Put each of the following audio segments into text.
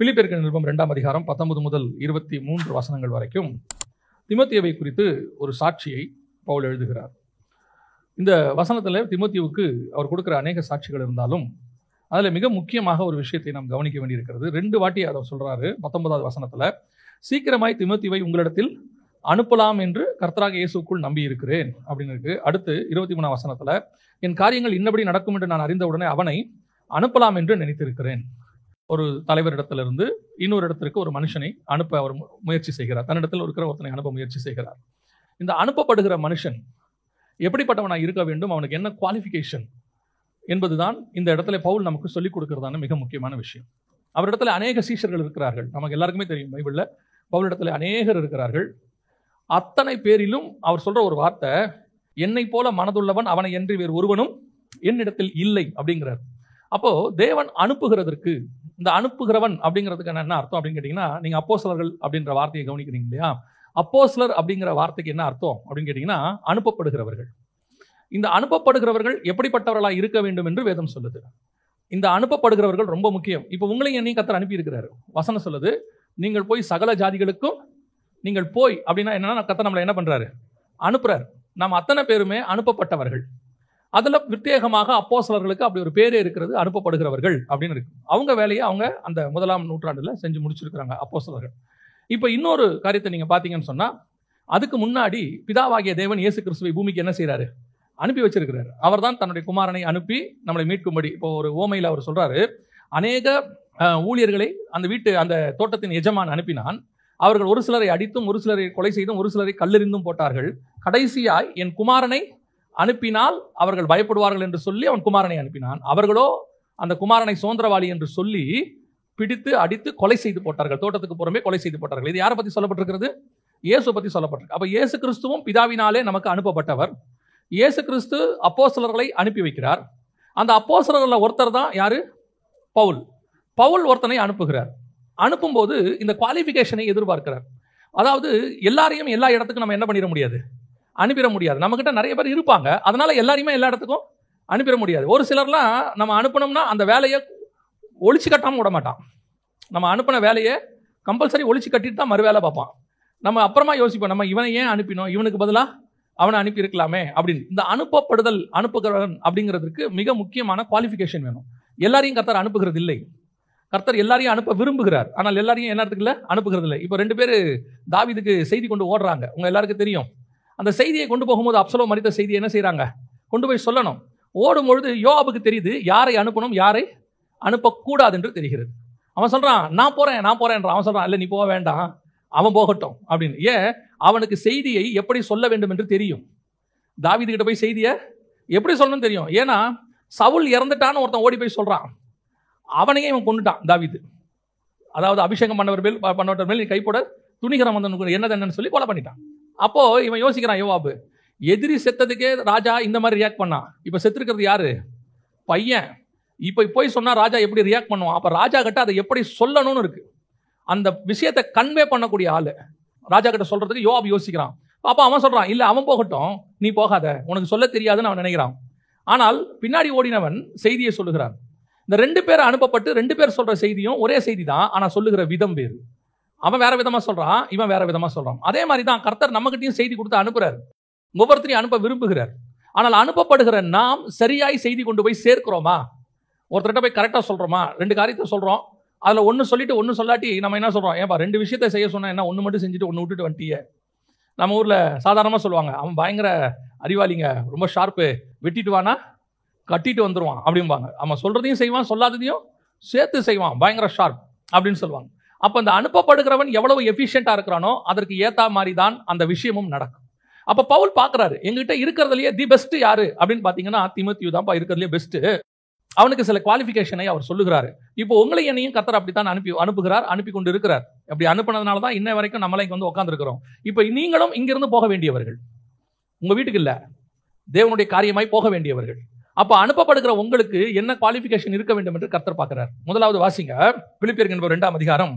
பிலிப்பியருக்கு நிருபம் 2ஆம் அதிகாரம் 19 முதல் 23 வசனங்கள் வரைக்கும் தீமோத்தேயுவை குறித்து ஒரு சாட்சியை பவுல் எழுதுகிறார். இந்த வசனத்தில் தீமோத்தேயுவுக்கு அவர் கொடுக்கிற அநேக சாட்சிகள் இருந்தாலும் அதில் மிக முக்கியமாக ஒரு விஷயத்தை நாம் கவனிக்க வேண்டியிருக்கிறது. 2 வாட்டி அதை சொல்றாரு. 19வது வசனத்தில், சீக்கிரமாய் தீமோத்தேயுவை உங்களிடத்தில் அனுப்பலாம் என்று கர்த்தராகிய இயேசுவுக்குள் நம்பி இருக்கிறேன் அப்படின்னு இருக்கு. அடுத்து 23ஆம் வசனத்தில், என் காரியங்கள் இன்னபடி நடக்கும் என்று நான் அறிந்தவுடனே அவனை அனுப்பலாம் என்று நினைத்திருக்கிறேன். ஒரு தலைவரிடத்திலிருந்து இன்னொரு இடத்திற்கு ஒரு மனுஷனை அனுப்ப அவர் முயற்சி செய்கிறார். தன்னிடத்தில் இருக்கிற ஒருத்தனை அனுப்ப முயற்சி செய்கிறார். இந்த அனுப்பப்படுகிற மனுஷன் எப்படிப்பட்டவனாக இருக்க வேண்டும், அவனுக்கு என்ன குவாலிஃபிகேஷன் என்பதுதான் இந்த இடத்துல பவுல் நமக்கு சொல்லிக் கொடுக்கிறதான மிக முக்கியமான விஷயம். அவரிடத்துல அநேக சீஷர்கள் இருக்கிறார்கள். நமக்கு எல்லாருக்குமே தெரியும், பைபிளில் பவுலிடத்தில் அநேகர் இருக்கிறார்கள். அத்தனை பேரிலும் அவர் சொல்ற ஒரு வார்த்தை, என்னை போல மனதுள்ளவன் அவனை என்று வேறு ஒருவனும் என்னிடத்தில் இல்லை அப்படிங்கிறார். அப்போ தேவன் அனுப்புகிறதற்கு, இந்த அனுப்புகிறவன் அப்படிங்கிறதுக்கு என்ன அர்த்தம் அப்படின்னு கேட்டீங்கன்னா, நீங்க அப்போஸ்தலர்கள் அப்படின்ற வார்த்தையை கவனிக்கிறீங்க இல்லையா? அப்போஸ்தலர் அப்படிங்கிற வார்த்தைக்கு என்ன அர்த்தம் அப்படின்னு கேட்டீங்கன்னா, அனுப்பப்படுகிறவர்கள். இந்த அனுப்பப்படுகிறவர்கள் எப்படிப்பட்டவர்களாக இருக்க வேண்டும் என்று வேதம் சொல்லுது. இந்த அனுப்பப்படுகிறவர்கள் ரொம்ப முக்கியம். இப்போ உங்களையும் என்னையும் கர்த்தர் அனுப்பி இருக்கிறாரு. வசனம் சொல்லுது, நீங்கள் போய் சகல ஜாதிகளுக்கும் நீங்கள் போய் அப்படின்னா என்னன்னா, கர்த்தர் நம்மளை என்ன பண்றாரு? அனுப்புறாரு. நாம் அத்தனை பேருமே அனுப்பப்பட்டவர்கள். அதுல பிரத்யேகமாக அப்போஸ்தலர்களுக்கு அப்படி ஒரு பேரே இருக்கிறது, அனுப்பப்படுகிறவர்கள் அப்படின்னு இருக்கு. அவங்க வேலையை அவங்க அந்த 1ஆம் நூற்றாண்டுல செஞ்சு முடிச்சிருக்கிறாங்க அப்போஸ்தலர்கள். இப்போ இன்னொரு காரியத்தை நீங்க பாத்தீங்கன்னு சொன்னா, அதுக்கு முன்னாடி பிதாவாகிய தேவன் இயேசு கிறிஸ்துவை பூமிக்கு என்ன செய்யறாரு? அனுப்பி வச்சிருக்கிறார். அவர் தான் தன்னுடைய குமாரனை அனுப்பி நம்மளை மீட்கும்படி. இப்போ ஒரு ஓமையில் அவர் சொல்றாரு, அநேக ஊழியர்களை அந்த தோட்டத்தின் எஜமான் அனுப்பினான். அவர்கள் ஒரு சிலரை அடித்தும், ஒரு சிலரை கொலை செய்தும், ஒரு சிலரை கல்லெறிந்தும் போட்டார்கள். கடைசியாய் என் குமாரனை அனுப்பினால் அவர்கள் பயப்படுவார்கள் என்று சொல்லி அவன் குமாரனை அனுப்பினான். அவர்களோ அந்த குமாரனை சுதந்திரவாளி என்று சொல்லி பிடித்து அடித்து கொலை செய்து போட்டார்கள். தோட்டத்துக்கு புறமே கொலை செய்து போட்டார்கள். இது யாரை பத்தி சொல்லப்பட்டிருக்கிறது? இயேசு பத்தி சொல்லப்பட்டிருக்கு. அப்ப இயேசு கிறிஸ்துவும் பிதாவினாலே நமக்கு அனுப்பப்பட்டவர். இயேசு கிறிஸ்து அப்போஸ்தலர்களை அனுப்பி வைக்கிறார். அந்த அப்போஸ்தலர்களில் ஒருத்தர் தான் யாரு? பவுல். பவுல் ஒருத்தனை அனுப்புகிறார். அனுப்பும்போது இந்த குவாலிஃபிகேஷனை எதிர்பார்க்கிறார். அதாவது எல்லாரையும் எல்லா இடத்துக்கும் நம்ம என்ன பண்ணிட முடியாது? அனுப்பிட முடியாது. நம்மகிட்ட நிறைய பேர் இருப்பாங்க, அதனால எல்லாரையுமே எல்லா இடத்துக்கும் அனுப்பிட முடியாது. ஒரு சிலர்லாம் நம்ம அனுப்பணும்னா அந்த வேலையை ஒழிச்சு கட்டாமல் விட மாட்டான். நம்ம அனுப்பின வேலையை கம்பல்சரி ஒழிச்சு கட்டிட்டு தான் மறு வேலை பார்ப்பான். நம்ம அப்புறமா யோசிப்போம், நம்ம இவனை ஏன் அனுப்பினோம், இவனுக்கு பதிலாக அவனை அனுப்பி இருக்கலாமே அப்படின்னு. இந்த அனுப்பப்படுதல், அனுப்புகிறவன் அப்படிங்கிறதுக்கு மிக முக்கியமான குவாலிஃபிகேஷன் வேணும். எல்லாரையும் கர்த்தர் அனுப்புகிறது இல்லை. கர்த்தர் எல்லாரையும் அனுப்ப விரும்புகிறார், ஆனால் எல்லாரையும் என்ன இடத்துக்கு இல்லை? அனுப்புகிறது இல்லை. இப்போ 2 பேர் தாவீதுக்கு செய்தி கொண்டு ஓடுறாங்க. உங்க எல்லாருக்கும் தெரியும். அந்த செய்தியை கொண்டு போகும்போது அப்சலோம் மரித்த செய்தியை என்ன செய்யறாங்க? கொண்டு போய் சொல்லணும். ஓடும்பொழுது யோவாபுக்கு தெரியுது யாரை அனுப்பணும், யாரை அனுப்பக்கூடாது என்று தெரிகிறது. அவன் சொல்றான், நான் போறேன். அவன் சொல்றான், இல்லை நீ போக வேண்டாம், அவன் போகட்டும் அப்படின்னு. ஏன்? அவனுக்கு செய்தியை எப்படி சொல்ல வேண்டும் என்று தெரியும். தாவீது கிட்ட போய் செய்தியை எப்படி சொல்லணும்னு தெரியும். ஏன்னா சவுல் இறந்துட்டான்னு ஒருத்தன் ஓடி போய் சொல்றான். அவனையே இவன் கொண்டுட்டான் தாவீது. அதாவது அபிஷேகம் பண்ணவர் மேல் நீ கைப்பட துணிகரம் வந்து என்னன்னு சொல்லி கொலை பண்ணிட்டான். அப்போ இவன் யோசிக்கிறான், யோவாபு எதிரி செத்ததுக்கே ராஜா இந்த மாதிரி ரியாக்ட் பண்ணான், இப்ப செத்துருக்கிறது யாரு? பையன். இப்ப போய் சொன்னா ராஜா எப்படி ரியாக்ட் பண்ணுவான்? அப்ப ராஜா கிட்ட அதை எப்படி சொல்லணும்னு இருக்கு. அந்த விஷயத்தை கன்வே பண்ணக்கூடிய ஆளு ராஜா கிட்ட சொல்றதுக்கு யோவாபு யோசிக்கிறான். அப்ப அவன் சொல்றான், இல்ல அவன் போகட்டும், நீ போகாத, உனக்கு சொல்ல தெரியாதுன்னு அவன் நினைக்கிறான். ஆனால் பின்னாடி ஓடினவன் செய்தியை சொல்லுகிறான். இந்த 2 பேர் அனுப்பப்பட்டு 2 பேர் சொல்ற செய்தியும் ஒரே செய்தி தான், ஆனா சொல்லுகிற விதம் வேறு. அவன் வேற விதமா சொல்றான், இவன் வேற விதமா சொல்றான். அதே மாதிரி தான் கர்த்தர் நம்மகிட்டையும் செய்தி கொடுத்து அனுப்புறாரு. ஒவ்வொருத்தரையும் அனுப்ப விரும்புகிறார். ஆனால் அனுப்பப்படுகிற நாம் சரியாய் செய்தி கொண்டு போய் சேர்க்கிறோமா? ஒருத்தர்கிட்ட போய் கரெக்டா சொல்றோமா? 2 காரியத்தை சொல்றோம், அதுல ஒன்னு சொல்லிட்டு ஒன்னு சொல்லாட்டி நம்ம என்ன சொல்றோம்? ஏன்பா 2 விஷயத்தை செய்ய சொன்னா என்ன, ஒன்னு மட்டும் செஞ்சுட்டு ஒன்னு விட்டுட்டு வந்துட்டிய? நம்ம ஊர்ல சாதாரணமா சொல்லுவாங்க, அவன் பயங்கர அறிவாளிங்க, ரொம்ப ஷார்ப்பு, வெட்டிட்டு வானா கட்டிட்டு வந்துருவான் அப்படிம்பாங்க. அவன் சொல்றதையும் செய்வான், சொல்லாததையும் சேர்த்து செய்வான், பயங்கர ஷார்ப் அப்படின்னு சொல்லுவாங்க. அப்ப அந்த அனுப்பப்படுகிறவன் எவ்வளவு எஃபிஷியண்டா இருக்கிறானோ அதற்கு ஏத்தா மாதிரி தான் அந்த விஷயமும் நடக்கும். அப்ப பவுல் பாக்குறாரு, எங்கிட்ட இருக்கிறதுலயே தி பெஸ்ட் யாரு அப்படின்னு பாத்தீங்கன்னா தீமோத்தேயு தான் இருக்கிறதுலயே பெஸ்ட். அவனுக்கு சில குவாலிஃபிகேஷனை அவர் சொல்லுகிறாரு. இப்போ உங்களை என்னையும் கர்த்தர் அப்படித்தான் அனுப்புகிறார், அனுப்பி கொண்டு இருக்கிறார். அப்படி அனுப்பினதுனால தான் இன்ன வரைக்கும் நம்மளை இங்க வந்து உட்கார்ந்து இருக்கிறோம். இப்போ நீங்களும் இங்கிருந்து போக வேண்டியவர்கள், உங்க வீட்டுக்கு இல்ல, தேவனுடைய காரியமாய் போக வேண்டியவர்கள். அப்ப அனுப்பப்படுகிற உங்களுக்கு என்ன குவாலிஃபிகேஷன் இருக்க வேண்டும் என்று கர்த்தர் பார்க்கிறார். முதலாவது வாசிங்க, பிலிப்பியருக்கு 2ஆம் அதிகாரம்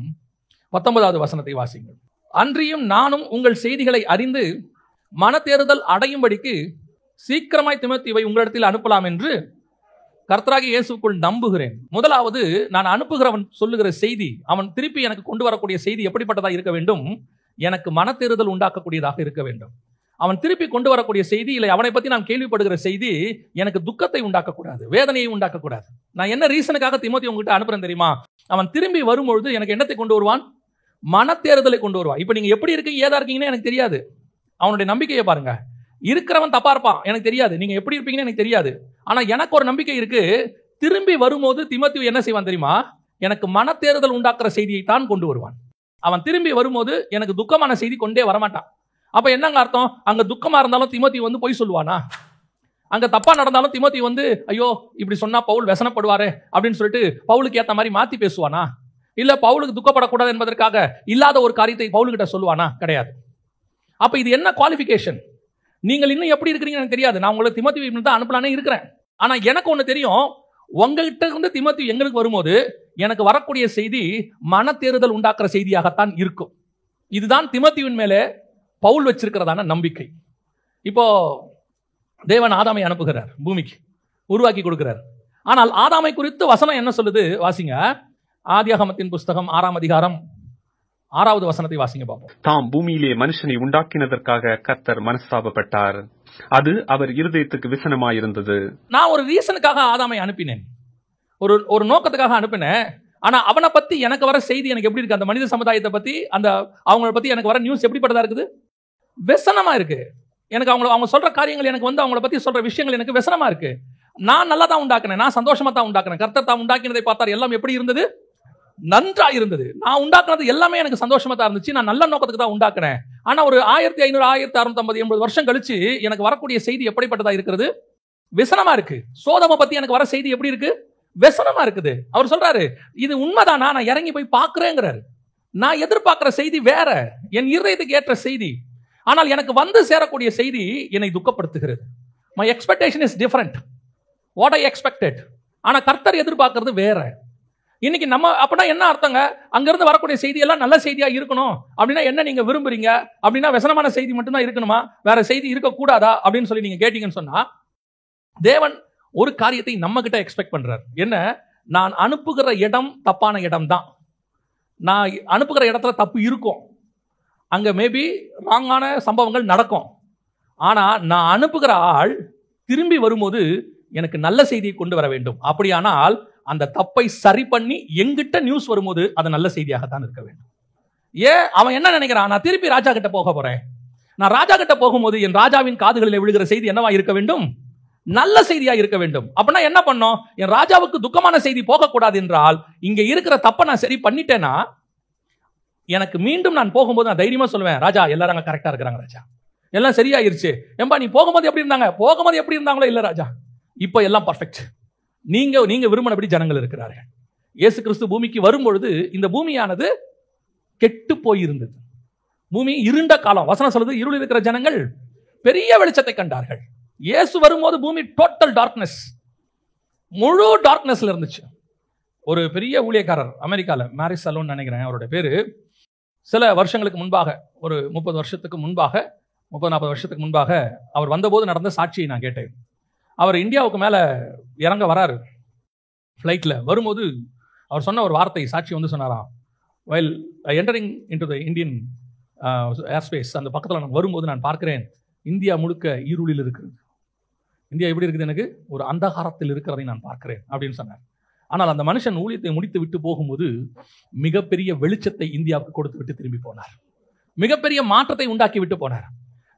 19வது வசனத்தை வாசிங்க. அன்றியும் நானும் உங்கள் செய்திகளை அறிந்து மனத்தேறுதல் அடையும்படிக்கு சீக்கிரமாய் தீமோத்தேயுவை உங்களிடத்தில் அனுப்பலாம் என்று கர்த்தராகிய இயேசுக்குள் நம்புகிறேன். முதலாவது, நான் அனுப்புகிறவன் சொல்லுகிற செய்தி, அவன் திருப்பி எனக்கு கொண்டு வரக்கூடிய செய்தி எப்படிப்பட்டதாக இருக்க வேண்டும்? எனக்கு மனத்தேறுதல் உண்டாக்கக்கூடியதாக இருக்க வேண்டும். அவன் திருப்பி கொண்டு வரக்கூடிய செய்தி, இல்லை அவனை பற்றி நான் கேள்விப்படுகிற செய்தி எனக்கு துக்கத்தை உண்டாக்கக்கூடாது, வேதனையை உண்டாக்கக்கூடாது. நான் என்ன ரீசனுக்காக தீமோத்தேயு உங்ககிட்ட அனுப்புறேன் தெரியுமா? அவன் திரும்பி வரும்பொழுது எனக்கு என்னத்தை கொண்டு வருவான்? மனத்தேறுதலை கொண்டு வருவான். இப்போ நீங்க எப்படி இருக்கீங்க, ஏதா இருக்கீங்கன்னு எனக்கு தெரியாது. அவனுடைய நம்பிக்கையை பாருங்க. இருக்கிறவன் தப்பா இருப்பான், எனக்கு தெரியாது. நீங்க எப்படி இருப்பீங்கன்னு எனக்கு தெரியாது. ஆனா எனக்கு ஒரு நம்பிக்கை இருக்கு. திரும்பி வரும்போது தீமோத்தேயு என்ன செய்வான் தெரியுமா? எனக்கு மனத்தேறுதல் உண்டாக்குற செய்தியை தான் கொண்டு வருவான். அவன் திரும்பி வரும்போது எனக்கு துக்கமான செய்தி கொண்டே வரமாட்டான். அப்ப என்னங்க அர்த்தம்? அங்க துக்கமா இருந்தாலும் தீமோத்தேயு வந்து பொய் சொல்லுவானா? அங்க தப்பா நடந்தாலும் தீமோத்தேயு வந்து ஐயோ இப்படி சொன்னா பவுல் வெசனப்படுவாரே அப்படின்னு சொல்லிட்டு பவுலுக்கு ஏத்த மாதிரி மாத்தி பேசுவானா? இல்ல பவுலுக்கு துக்கப்படக்கூடாது என்பதற்காக இல்லாத ஒரு காரியத்தை பவுலுக்கிட்ட சொல்லுவானா? கிடையாது. அப்ப இது என்ன குவாலிஃபிகேஷன்? நீங்கள் இன்னும் எப்படி இருக்கிறீங்கன்னு எனக்கு தெரியாது. நான் உங்களுக்கு தீமோத்தேயு தான் அனுப்பலானே இருக்கிறேன். ஆனா எனக்கு ஒண்ணு தெரியும், உங்ககிட்ட இருந்து தீமோத்தேயு எங்களுக்கு வரும்போது எனக்கு வரக்கூடிய செய்தி மனத்தேறுதல் உண்டாக்குற செய்தியாகத்தான் இருக்கும். இதுதான் தீமோத்தேயுவின் மேலே பவுல் வச்சிருக்கிறதான நம்பிக்கை. இப்போ தேவன் ஆதாமை அனுப்புகிறார், பூமிக்கு உருவாக்கி கொடுக்கிறார். ஆனால் ஆதாமை குறித்து வசனம் என்ன சொல்லுது? வாசிங்க. ஆதியாகமத்தின் புஸ்தகம் 6ஆம் அதிகாரம் 6வது வசனத்தை வாசிங்க பார்ப்போம். தாம் பூமியிலே மனுஷனை உண்டாக்கினதற்காக கர்த்தர் மனஸ்தாபப்பட்டார், அது அவர் இருதயத்துக்கு விசனமாயிருந்தது. நான் ஒரு ரீசனுக்காக ஆதாமை அனுப்பினேன், ஒரு நோக்கத்துக்காக அனுப்பினேன். ஆனா அவனை பத்தி எனக்கு வர செய்தி எனக்கு எப்படி இருக்கு? அந்த மனித சமுதாயத்தை பத்தி, அந்த அவங்கள பத்தி எனக்கு வர நியூஸ் எப்படிப்பட்டதா இருக்குது? விசனமா இருக்கு. எனக்கு அவங்க சொல்ற காரியங்கள், எனக்கு வந்து அவங்கள பத்தி சொல்ற விஷயங்கள் எனக்கு விசனமா இருக்கு. நான் நல்லா தான் உண்டாக்குனேன், நான் சந்தோஷமா தான் உண்டாக்குனேன். கர்த்தர் தான் உண்டாக்கினதை பார்த்தார், எல்லாம் எப்படி இருந்தது? நன்றா இருந்தது. நான் உண்டாக்குனது எல்லாமே எனக்கு சந்தோஷமா தான் இருந்துச்சு. நான் நல்ல நோக்கத்துக்கு தான் உண்டாக்குனேன். ஆனா ஒரு 1500 1650 80 வருஷம் கழிச்சு எனக்கு வரக்கூடிய செய்தி எப்படிப்பட்டதா இருக்கிறது? விசனமா இருக்கு. சோதோமை பத்தி எனக்கு வர செய்தி எப்படி இருக்கு? விசனமா இருக்குது. அவர் சொல்றாரு, இது உண்மைதானா? நான் இறங்கி போய் பார்க்கிறேங்கிறாரு. நான் எதிர்பார்க்கிற செய்தி வேற, என் இருதயத்துக்கு ஏற்ற செய்தி. ஆனால் எனக்கு வந்து சேரக்கூடிய செய்தி என்னை துக்கப்படுத்துகிறது. My expectation is different, what I expected. ஆனா கர்த்தர் எதிர்பார்க்கிறது வேற. இன்னைக்கு நம்ம அப்படின்னா என்ன அர்த்தங்க? அங்கிருந்து வரக்கூடிய செய்தி எல்லாம் நல்ல செய்தியா இருக்கணும் அப்படின்னா என்ன நீங்க விரும்புறீங்க? அப்படின்னா விசனமான செய்தி மட்டும்தான் இருக்கணுமா, வேற செய்தி இருக்கக்கூடாதா அப்படின்னு சொல்லி நீங்க கேட்டீங்கன்னு சொன்னா, தேவன் ஒரு காரியத்தை நம்ம கிட்ட எக்ஸ்பெக்ட் பண்றார். என்ன? நான் அனுப்புகிற இடம் தப்பான இடம் தான். நான் அனுப்புகிற இடத்துல தப்பு இருக்கும், அங்க மேபி ராங்கான சம்பவங்கள் நடக்கும். ஆனா நான் அனுப்புகிற ஆள் திரும்பி வரும்போது எனக்கு நல்ல செய்தியை கொண்டு வர வேண்டும். அப்படியானால் அந்த தப்பை சரி பண்ணி எங்கிட்ட நியூஸ் வரும்போது அது நல்ல செய்தியாகத்தான் இருக்க வேண்டும். ஏன் அவன் என்ன நினைக்கிறான்? நான் திருப்பி ராஜா கிட்ட போக போறேன், நான் ராஜா கிட்ட போகும்போது என் ராஜாவின் காதுகளில் விழுகிற செய்தி என்னவா இருக்க வேண்டும்? நல்ல செய்தியா இருக்க வேண்டும். அப்படின்னா என்ன பண்ணோம்? என் ராஜாவுக்கு துக்கமான செய்தி போகக்கூடாது என்றால் இங்க இருக்கிற தப்பை நான் சரி பண்ணிட்டேன்னா எனக்கு மீண்டும் நான் போகும்போது நான் தைரியமா சொல்லுவேன், ராஜா எல்லாரும் அங்க கரெக்டா இருக்கிறாங்க, ராஜா எல்லாம் சரியாயிருச்சு. ஏம்பா நீ போகும்போது எப்படி இருந்தாங்க? போகும்போது எப்படி இருந்தாங்களோ இல்ல ராஜா, இப்போ எல்லாம் பர்ஃபெக்ட். நீங்க விரும்பினபடி ஜனங்கள் இருக்கிறார்கள். இயேசு கிறிஸ்து பூமிக்கு வரும்பொழுது இந்த பூமியானது கெட்டு போயிருந்தது. பூமி இருண்ட காலம். வசனம் சொல்லுது, இருள் இருக்கிற ஜனங்கள் பெரிய வெளிச்சத்தை கண்டார்கள். இயேசு வரும்போது பூமி டோட்டல் டார்க்னஸ், முழு டார்க்னஸ்ல இருந்துச்சு. ஒரு பெரிய ஊழியக்காரர் அமெரிக்கால, மேரிஸ் சலூன் நினைக்கிறேன் அவருடைய பேரு, சில வருஷங்களுக்கு முன்பாக, ஒரு 30 வருஷத்துக்கு முன்பாக, 30-40 வருஷத்துக்கு முன்பாக அவர் வந்தபோது நடந்த சாட்சியை நான் கேட்டேன். அவர் இந்தியாவுக்கு மேலே இறங்க வராரு ஃப்ளைட்டில். வரும்போது அவர் சொன்ன ஒரு வார்த்தை, சாட்சி வந்து சொன்னாராம், while entering into the Indian airspace, அந்த பக்கத்தில் நான் வரும்போது நான் பார்க்கிறேன் இந்தியா முழுக்க இருளில் இருக்கிறது. இந்தியா எப்படி இருக்குது? எனக்கு ஒரு அந்தகாரத்தில் இருக்கிறதை நான் பார்க்கிறேன் அப்படின்னு சொன்னார். ஆனால் அந்த மனுஷன் ஊழியத்தை முடித்து விட்டு போகும்போது மிகப்பெரிய வெளிச்சத்தை இந்தியாவுக்கு கொடுத்து விட்டு திரும்பி போனார். மிகப்பெரிய மாற்றத்தை உண்டாக்கி விட்டு போனார்.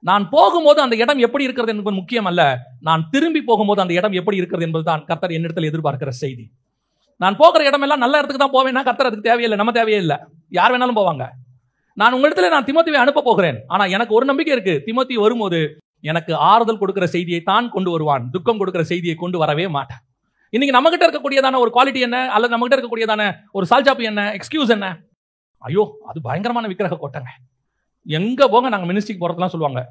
நான் போகும்போது அந்த இடம் எப்படி இருக்கிறது என்பது முக்கியம் அல்ல, நான் திரும்பி போகும்போது அந்த இடம் எப்படி இருக்கிறது என்பதுதான் கர்த்தர் என்னிடத்தில் எதிர்பார்க்கிற செய்தி. நான் போகிற இடமெல்லாம் நல்ல இடத்துக்கு தான் போவேன்னா கர்த்தர் அதுக்கு தேவையில்லை, நம்ம தேவையே இல்லை, யார் வேணாலும் போவாங்க. நான் உங்களிடத்துல நான் தீமோத்தேயுவை அனுப்ப போகிறேன். ஆனா எனக்கு ஒரு நம்பிக்கை இருக்கு, தீமோத்தேயு வரும்போது எனக்கு ஆறுதல் கொடுக்கிற செய்தியை தான் கொண்டு வருவான், துக்கம் கொடுக்கிற செய்தியை கொண்டு வரவே மாட்டான். இன்னைக்கு நம்ம கிட்ட இருக்கக்கூடியதான ஒரு குவாலிட்டி என்ன, அல்லது நம்ம கிட்ட இருக்கக்கூடியதான ஒரு சால்ஜாப்பு என்ன, எக்ஸ்கியூஸ் என்ன? ஐயோ அது பயங்கரமான விக்கிரக கோட்டைங்க, எங்க போங்க நாங்க மினிஸ்ட்ரிக்கு போறதுலாம் சொல்லுவாங்க,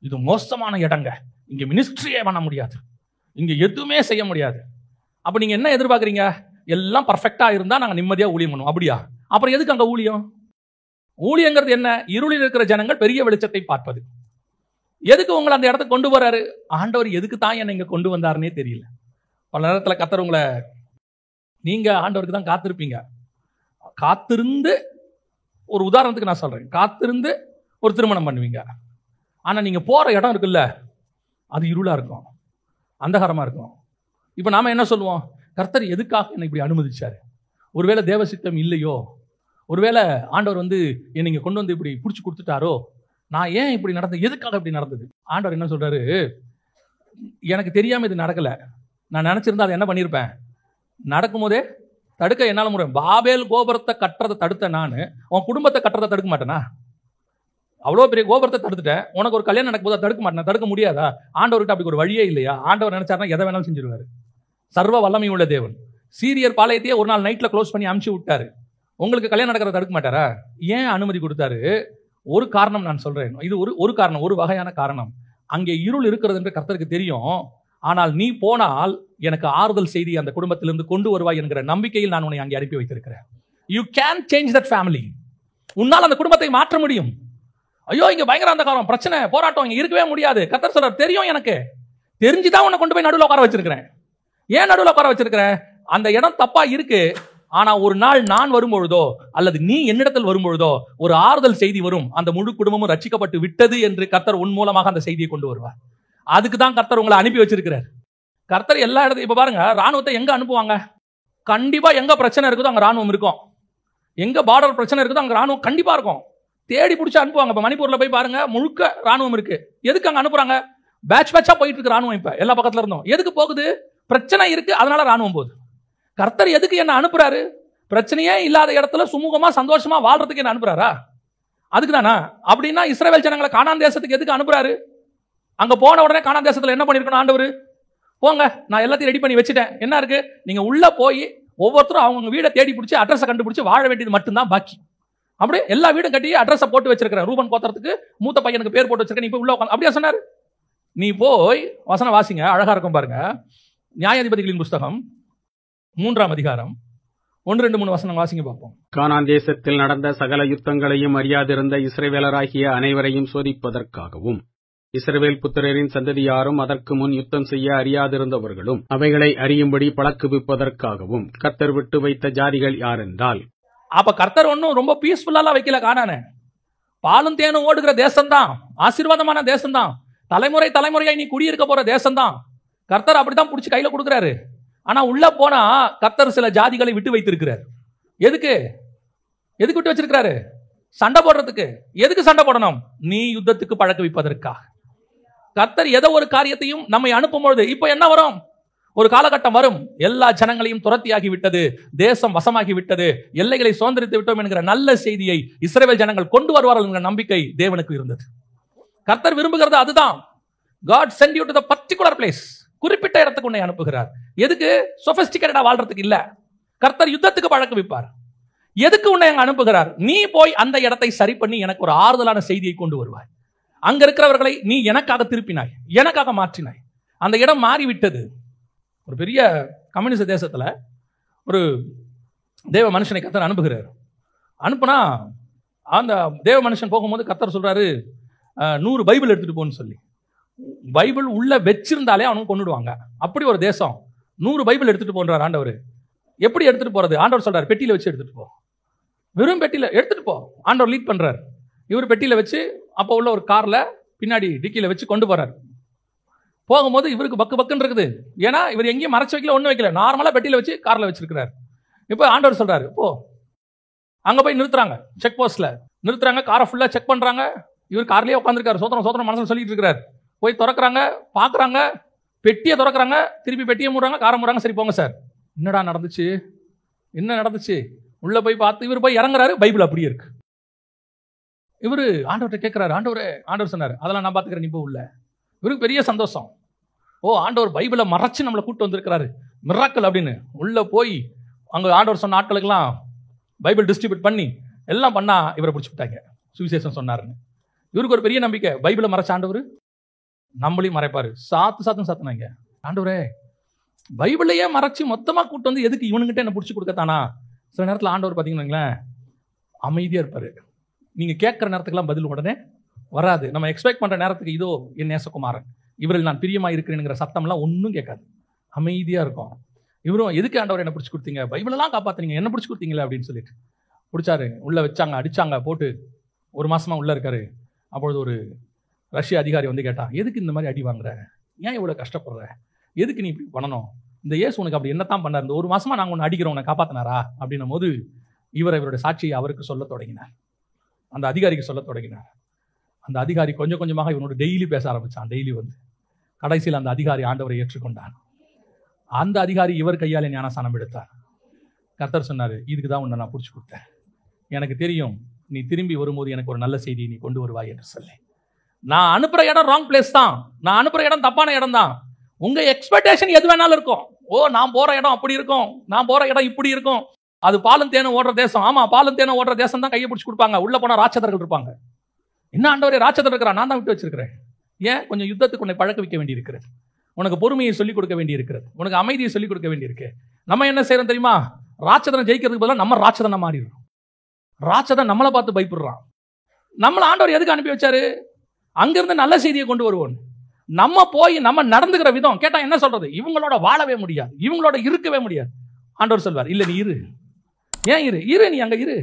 இது மோசமான இடங்க, இங்க மினிஸ்ட்ரியே பண்ண முடியாது, இங்க எதுவுமே செய்ய முடியாது. அப்ப நீங்க என்ன எதிர்பார்க்குறீங்க? எல்லாம் பர்ஃபெக்டா இருந்தா நாங்க நிம்மதியா ஊழியம் பண்ணுவோம். அப்படியா? அப்புறம் எதுக்கு அங்க ஊழியம்? ஊழியங்கிறது என்ன? இருளில் இருக்கிற ஜனங்கள் பெரிய வெளிச்சத்தை பார்ப்பது. எதுக்கு உங்களை அந்த இடத்துக்கு கொண்டு வராரு? ஆண்டவர் எதுக்கு தான் என்னை இங்க கொண்டு வந்தாருன்னே தெரியல. பல நேரத்தில் கர்த்தர் உங்களை, நீங்கள் ஆண்டவருக்கு தான் காத்திருப்பீங்க. காத்திருந்து, ஒரு உதாரணத்துக்கு நான் சொல்கிறேன், காத்திருந்து ஒரு திருமணம் பண்ணுவீங்க. ஆனால் நீங்கள் போகிற இடம் இருக்குல்ல, அது இருளாக இருக்கும், அந்தகாரமாக இருக்கும். இப்போ நாம் என்ன சொல்லுவோம்? கர்த்தர் எதுக்காக என்னை இப்படி அனுமதிச்சார்? ஒருவேளை தேவசித்தம் இல்லையோ, ஒருவேளை ஆண்டவர் என்னை இங்கே கொண்டு வந்து இப்படி பிடிச்சி கொடுத்துட்டாரோ, நான் ஏன் இப்படி நடந்தது, எதுக்காக இப்படி நடந்தது? ஆண்டவர் என்ன சொல்கிறாரு, எனக்கு தெரியாமல் இது நடக்கலை, நான் நினச்சிருந்தா அதை என்ன பண்ணியிருப்பேன், நடக்கும்போதே தடுக்க என்னால் முடியும். பாபேல் கோபுரத்தை கட்டுறதை தடுத்த நான் உன் குடும்பத்தை கட்டுறதை தடுக்க மாட்டேனா? அவ்வளோ பெரிய கோபுரத்தை தடுத்துட்டேன், உனக்கு ஒரு கல்யாணம் நடக்கும் போது தடுக்க மாட்டேன், தடுக்க முடியாதா? ஆண்டவர்கிட்ட அப்படி ஒரு வழியே இல்லையா? ஆண்டவர் நினைச்சாருன்னா எதை வேணாலும் செஞ்சிருவாரு. சர்வ வல்லமை உள்ள தேவன். சீரியர் பாளையத்தையே ஒரு நாள் நைட்டில் க்ளோஸ் பண்ணி அமுச்சு விட்டாரு. உங்களுக்கு கல்யாணம் நடக்கிறத தடுக்க மாட்டாரா? ஏன் அனுமதி கொடுத்தாரு? ஒரு காரணம் நான் சொல்றேன். இது ஒரு காரணம், ஒரு வகையான காரணம். அங்கே இருள் இருக்கிறது என்று கர்த்தருக்கு தெரியும். ஆனால் நீ போனால் எனக்கு ஆறுதல் செய்தி அந்த குடும்பத்திலிருந்து கொண்டு வருவாய் என்கிற நம்பிக்கையில் நான் உன்னை அங்கே அனுப்பி வைத்திருக்கிறேன். You can change that family. உன்னால் அந்த குடும்பத்தை மாற்ற முடியும். ஐயோ இங்க பயங்கர அந்தகாரம், பிரச்சனை, போராட்டம், இங்க இருக்கவே முடியாது. கர்த்தர் சொல்றார், தெரியும், எனக்கு தெரிஞ்சுதான் உன்னை கொண்டு போய் நடுவில் உட்கார வச்சிருக்கிறேன். ஏன் நடுவில் உட்கார வச்சிருக்கிறேன்? அந்த இடம் தப்பா இருக்கு. ஆனா ஒரு நாள் நான் வரும்பொழுதோ அல்லது நீ என்னிடத்தில் வரும்பொழுதோ ஒரு ஆறுதல் செய்தி வரும். அந்த முழு குடும்பமும் ரட்சிக்கப்பட்டு விட்டது என்று கர்த்தர் உன் மூலமாக அந்த செய்தியை கொண்டு வருவார். அதுக்கு தான் கர்த்தர் உங்களை அனுப்பி வச்சிருக்கிறார். கர்த்தர் எல்லா இடத்தையும், இப்ப பாருங்க, ராணுவத்தை எங்க அனுப்புவாங்க? கண்டிப்பா எங்க பிரச்சனை இருக்குதோ அங்க ராணுவம் இருக்கும். எங்க பார்டர் பிரச்சனை இருக்குதோ அங்க ராணுவம் கண்டிப்பா இருக்கும். தேடி பிடிச்சி அனுப்புவாங்க. இப்ப மணிப்பூர்ல போய் பாருங்க, முழுக்க ராணுவம் இருக்கு. எதுக்கு அங்க அனுப்புறாங்க? பேட்ச் பேட்சா போயிட்டு இருக்கு ராணுவம். இப்ப எல்லா பக்கத்துல இருந்தோம். எதுக்கு போகுது? பிரச்சனை இருக்கு, அதனால ராணுவம் போகுது. கர்த்தர் எதுக்கு என்ன அனுப்புறாரு? பிரச்சனையே இல்லாத இடத்துல சுமூகமா சந்தோஷமா வாழ்றதுக்கு என்ன அனுப்புறாரா? அதுக்கு தானா? அப்படின்னா இஸ்ரவேல் ஜனங்களை கானான் தேசத்துக்கு எதுக்கு அனுப்புறாரு? அங்க போன உடனே கானான் தேசத்துல என்ன பண்ணிருக்கணும் ஆண்டவர்? போங்க, நான் எல்லாத்தையும் ரெடி பண்ணி வச்சுட்டேன், என்ன இருக்கு, நீங்க உள்ள போய் ஒவ்வொருத்தரும் அவங்க வீடை தேடி பிடிச்சி அட்ரஸை கண்டுபிடிச்சு வாழ வேண்டியது மட்டும்தான் பாக்கி. அப்படியே எல்லா வீடும் கட்டி அட்ரஸை போட்டு வச்சிருக்கிறேன். ரூபன் கோத்திரத்துக்கு மூத்த பையனுக்கு பேர் போட்டு வச்சிருக்கேன், நீ போய் உள்ள உட்காந்து, அப்படியே சொன்னாரு. நீ போய் வசனம் வாசிங்க, அழகா இருக்கும் பாருங்க. நியாயாதிபதிகளின் புஸ்தகம் 3ஆம் அதிகாரம் 1, 2, 3 வசனம் வாசிங்க பார்ப்போம். கானான் தேசத்தில் நடந்த சகல யுத்தங்களையும் அறியாதிருந்த இஸ்ரவேலராகிய அனைவரையும் சோதிப்பதற்காகவும், இஸ்ரவேல் புத்திரரின் சந்ததியாரும் அதற்கு முன் யுத்தம் செய்ய அறியாதிருந்தவர்களும் அவைகளை அறியும்படி பழக்குவிப்பதற்காகவும் கர்த்தர் விட்டு வைத்த ஜாதிகள் யாரென்றால், அப்ப கர்த்தர் ஒன்னும் ரொம்ப பீஸ்ஃபுல்லா வைக்கல. கானானே பாலும் தேனும் ஓடுகிற தேசம்தான், ஆசீர்வாதமான தேசம்தான், தலைமுறை தலைமுறையாய் நீ குடியிருக்க போற தேசம்தான். கர்த்தர் அப்படித்தான் பிடிச்சி கையில கொடுக்கிறாரு. ஆனா உள்ள போனா கர்த்தர் சில ஜாதிகளை விட்டு வைத்திருக்கிறார். எதுக்கு விட்டு வச்சிருக்கிறாரு? சண்டை போடுறதுக்கு. எதுக்கு சண்டை போடணும்? நீ யுத்தத்துக்கு பழக்க வைப்பதற்காக. கர்த்தர் ஏதோ ஒரு காரியத்தையும் நம்மை அனுப்பும் பொழுது இப்ப என்ன வரும்? ஒரு காலகட்டம் வரும், எல்லா ஜனங்களையும் துரத்தியாகி விட்டது, தேசம் வசமாகி விட்டது, எல்லைகளை சுதந்திரித்து விட்டோம் என்கிற நல்ல செய்தியை இஸ்ரவேல் ஜனங்கள் கொண்டு வருவார்கள் என்கிற நம்பிக்கை தேவனுக்கு இருந்தது. கர்த்தர் விரும்புகிறது அதுதான். God send you to the particular place. குறிப்பிட்ட இடத்துக்கு உன்னை அனுப்புகிறார். எதுக்கு? சொபிஸ்டிகேட்டடா வாழ்றதுக்கு இல்ல. கர்த்தர் யுத்தத்துக்கு பழக்க வைப்பார். எதுக்கு உன்னை அங்க அனுப்புகிறார்? நீ போய் அந்த இடத்தை சரி பண்ணி எனக்கு ஒரு ஆறுதலான செய்தியை கொண்டு வருவாய். அங்க இருக்கிறவர்களை நீ எனக்காக திருப்பினாய், எனக்காக மாற்றினாய். அந்த இடம் மாறிவிட்டது. ஒரு பெரிய கம்யூனிஸ்ட் தேசத்துல ஒரு தேவ மனுஷனை கர்த்தர் அனுப்புகிறார். அனுப்புனா அந்த தேவ மனுஷன் போகும்போது கர்த்தர் சொல்றாரு, 100 பைபிள் எடுத்துட்டு போன்னு சொல்லி. பைபிள் உள்ள வச்சிருந்தாலே அவனுக்கு கொண்டுடுவாங்க. அப்படி ஒரு தேசம். 100 பைபிள் எடுத்துட்டு போன்றார் ஆண்டவர். எப்படி எடுத்துட்டு போறது? ஆண்டவர் சொல்றாரு, பெட்டியில வச்சு எடுத்துட்டு போ. வெறும் பெட்டியில எடுத்துட்டு போ. ஆண்டவர் லீட் பண்றாரு. இவர் பெட்டியில வச்சு அப்போ உள்ள ஒரு கார்ல பின்னாடி டிக்கியில வச்சு கொண்டு போறாரு. போகும்போது இவருக்கு பக்கு பக்குன்னு இருக்குது. ஏன்னா இவர் எங்கேயும் மறைச்சு வைக்கல, ஒன்றும் வைக்கல, நார்மலா பெட்டியில வச்சு கார்ல வச்சிருக்கிறார். இப்போ ஆண்டவர் சொல்றாரு, போ. அங்க போய் நிறுத்துறாங்க, செக் போஸ்ட்ல நிறுத்துறாங்க, காரை ஃபுல்லா செக் பண்றாங்க. இவர் கார்லயே உட்காந்துருக்காரு, சோத்திரம் சோத்திரம் மனசுல சொல்லிட்டு இருக்கிறார். போய் திறக்கிறாங்க, பாக்குறாங்க, பெட்டியை திறக்கிறாங்க, திருப்பி பெட்டியை மூடுறாங்க, காரை மூடுறாங்க. சரி போங்க சார். என்னடா நடந்துச்சு, என்ன நடந்துச்சு? உள்ள போய் பார்த்து இவர் போய் இறங்குறாரு, பைபிள் அப்படியே இருக்கு. இவரு ஆண்டவர்கிட்ட கேட்கிறாரு, ஆண்டவர் சொன்னாரு, அதெல்லாம் நான் பாத்துக்கிறேன், நீ போ உள்ள. இவருக்கு பெரிய சந்தோஷம். ஓ, ஆண்டவர் பைபிளை மறைச்சு நம்மளை கூட்டு வந்திருக்கிறாரு, மிராக்கிள் அப்படின்னு. உள்ள போய் அங்க ஆண்டவர் சொன்ன ஆட்களுக்கெல்லாம் பைபிள் டிஸ்ட்ரிபியூட் பண்ணி எல்லாம் பண்ணா இவரை பிடிச்சி விட்டாங்க, சுவிசேஷம் சொன்னாருன்னு. இவருக்கு ஒரு பெரிய நம்பிக்கை, பைபிளை மறைச்ச ஆண்டவர் நம்மளையும் மறைப்பாரு. சாத்துனாங்க. ஆண்டவரே, பைபிளையே மறைச்சு மொத்தமா கூட்டு வந்து எதுக்கு இவனுங்கிட்ட என்ன பிடிச்சி கொடுக்கத்தானா? சில நேரத்தில் ஆண்டவர் பார்த்தீங்கன்னா அமைதியா இருப்பாரு. நீங்க கேட்கிற நேரத்துக்குலாம் பதில் உடனே வராது. நம்ம எக்ஸ்பெக்ட் பண்ற நேரத்துக்கு இதோ என் நேசகுமாரன், இவரில் நான் பிரியமா இருக்கிறேங்கிற சத்தம்லாம் ஒன்றும் கேட்காது. அமைதியாக இருக்கும். இவரும் எதுக்கு ஆண்டவர் என்ன பிடிச்சி கொடுத்தீங்க, பைபிளெல்லாம் காப்பாற்றுனீங்க, என்ன பிடிச்சி கொடுத்தீங்களே அப்படின்னு சொல்லிட்டு பிடிச்சாரு. உள்ளே வச்சாங்க, அடித்தாங்க, போட்டு 1 மாசமா உள்ளே இருக்காரு. அப்பொழுது ஒரு ரஷ்ய அதிகாரி வந்து கேட்டான், எதுக்கு இந்த மாதிரி அடி வாங்குற, ஏன் இவ்வளோ கஷ்டப்படுற, எதுக்கு நீ இப்படி பண்ணணும், இந்த இயேசு உனக்கு அப்படி என்னத்தான் பண்ணார், இந்த 1 மாசமா நாங்கள் ஒன்று அடிக்கிறோம் உன்னை காப்பாற்றினாரா அப்படின்னும் போது இவருடைய சாட்சியை அவருக்கு சொல்ல தொடங்கினார், அந்த அதிகாரிக்கு சொல்ல தொடங்கினார். அந்த அதிகாரி கொஞ்சம் கொஞ்சமாக இவனோட டெய்லி பேச ஆரம்பித்தான். டெய்லி வந்து கடைசியில் அந்த அதிகாரி ஆண்டவரை ஏற்றுக்கொண்டான். அந்த அதிகாரி இவர் கையால் ஞானஸ்நானம் எடுத்தார். கர்த்தர் சொன்னார், இதுக்கு தான் உன்னை நான் பிடிச்சி கொடுத்தேன், எனக்கு தெரியும் நீ திரும்பி வரும்போது எனக்கு ஒரு நல்ல செய்தியை நீ கொண்டு வருவாய் என்று சொல்லி. நான் அனுப்புகிற இடம் ராங் பிளேஸ் தான், நான் அனுப்புகிற இடம் தப்பான இடம் தான். உங்கள் எக்ஸ்பெக்டேஷன் எது வேணாலும் இருக்கும். ஓ நான் போகிற இடம் அப்படி இருக்கும், நான் போகிற இடம் இப்படி இருக்கும், அது பாலும் தேனும் ஓடுற தேசம். ஆமாம், பாலும் தேனும் ஓடுற தேசம் தான் கையை பிடிச்சி கொடுப்பாங்க. உள்ளே போனால் ராட்சதர்கள் இருப்பாங்க. என்ன ஆண்டவரே ராட்சதர் இருக்கிறா, நான் தான் விட்டு வச்சிருக்கிறேன். ஏன் கொஞ்சம் யுத்தத்துக்கு உன்னை பழக்க வைக்க வேண்டி இருக்கிறது, உனக்கு பொறுமையை சொல்லிக் கொடுக்க வேண்டி இருக்கிறது, உனக்கு அமைதியை சொல்லிக் கொடுக்க வேண்டி இருக்கு. நம்ம என்ன செய்யறோம் தெரியுமா, ராட்சதனை ஜெயிக்கிறதுக்கு பதிலாக நம்ம ராட்சதனை மாறிடுறோம். ராட்சதன் நம்மளை பார்த்து பயப்படுறான். நம்மளை ஆண்டவர் எதுக்கு அனுப்பி வச்சாரு, அங்கிருந்து நல்ல செய்தியை கொண்டு வருவோம். நம்ம போய் நம்ம நடந்துக்கிற விதம் கேட்டா என்ன சொல்றது, இவங்களோட வாழவே முடியாது, இவங்களோட இருக்கவே முடியாது. ஆண்டவர் சொல்வார், இல்ல நீ இரு. ஏன் இரு, நீ அங்க இரு,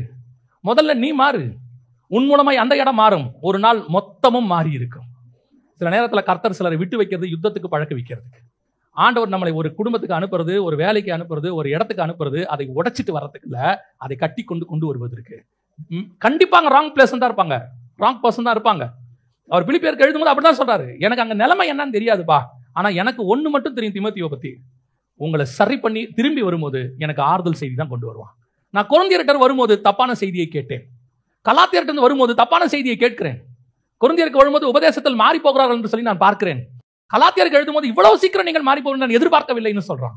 முதல்ல நீ மாறு, உன் மூலமாய் அந்த இடம் மாறும், ஒரு நாள் மொத்தமும் மாறி இருக்கும். சில நேரத்தில் கர்த்தர் சிலரை விட்டு வைக்கிறது யுத்தத்துக்கு பழக்க வைக்கிறதுக்கு. ஆண்டவர் நம்மளை ஒரு குடும்பத்துக்கு அனுப்புறது, ஒரு வேலைக்கு அனுப்புறது, ஒரு இடத்துக்கு அனுப்புறது, அதை உடைச்சிட்டு வர்றதுக்குள்ள அதை கட்டி கொண்டு வருவதற்கு. கண்டிப்பாங்க ராங் பிளேஸ் தான் இருப்பாங்க, ராங் பர்சன் தான் இருப்பாங்க. அவர் பிலிப்பியருக்கு எழுதும்போது அப்படிதான் சொல்றாரு, எனக்கு அங்க நிலைமை என்னன்னு தெரியாதுப்பா, ஆனா எனக்கு ஒண்ணு மட்டும் தெரியும் தீமோத்தேயுவை பத்தி, உங்களை சரி பண்ணி திரும்பி வரும்போது எனக்கு ஆறுதல் செய்தி தான் கொண்டு வருவான். நான் கொரிந்தியர்கிட்ட வரும்போது தப்பான செய்தியை கேட்டேன், கலாத்தியர்கிட்ட வரும்போது தப்பான செய்தியை கேட்கிறேன், கொரிந்தியருக்கு வரும்போது உபதேசத்தில் மாறி போகிறார்கள் என்று சொல்லி நான் பார்க்கிறேன், கலாத்தியருக்கு எழுதும்போது இவ்வளவு சீக்கிரம் நீங்கள் மாறி போக நான் எதிர்பார்க்கவில்லைன்னு சொல்றான்.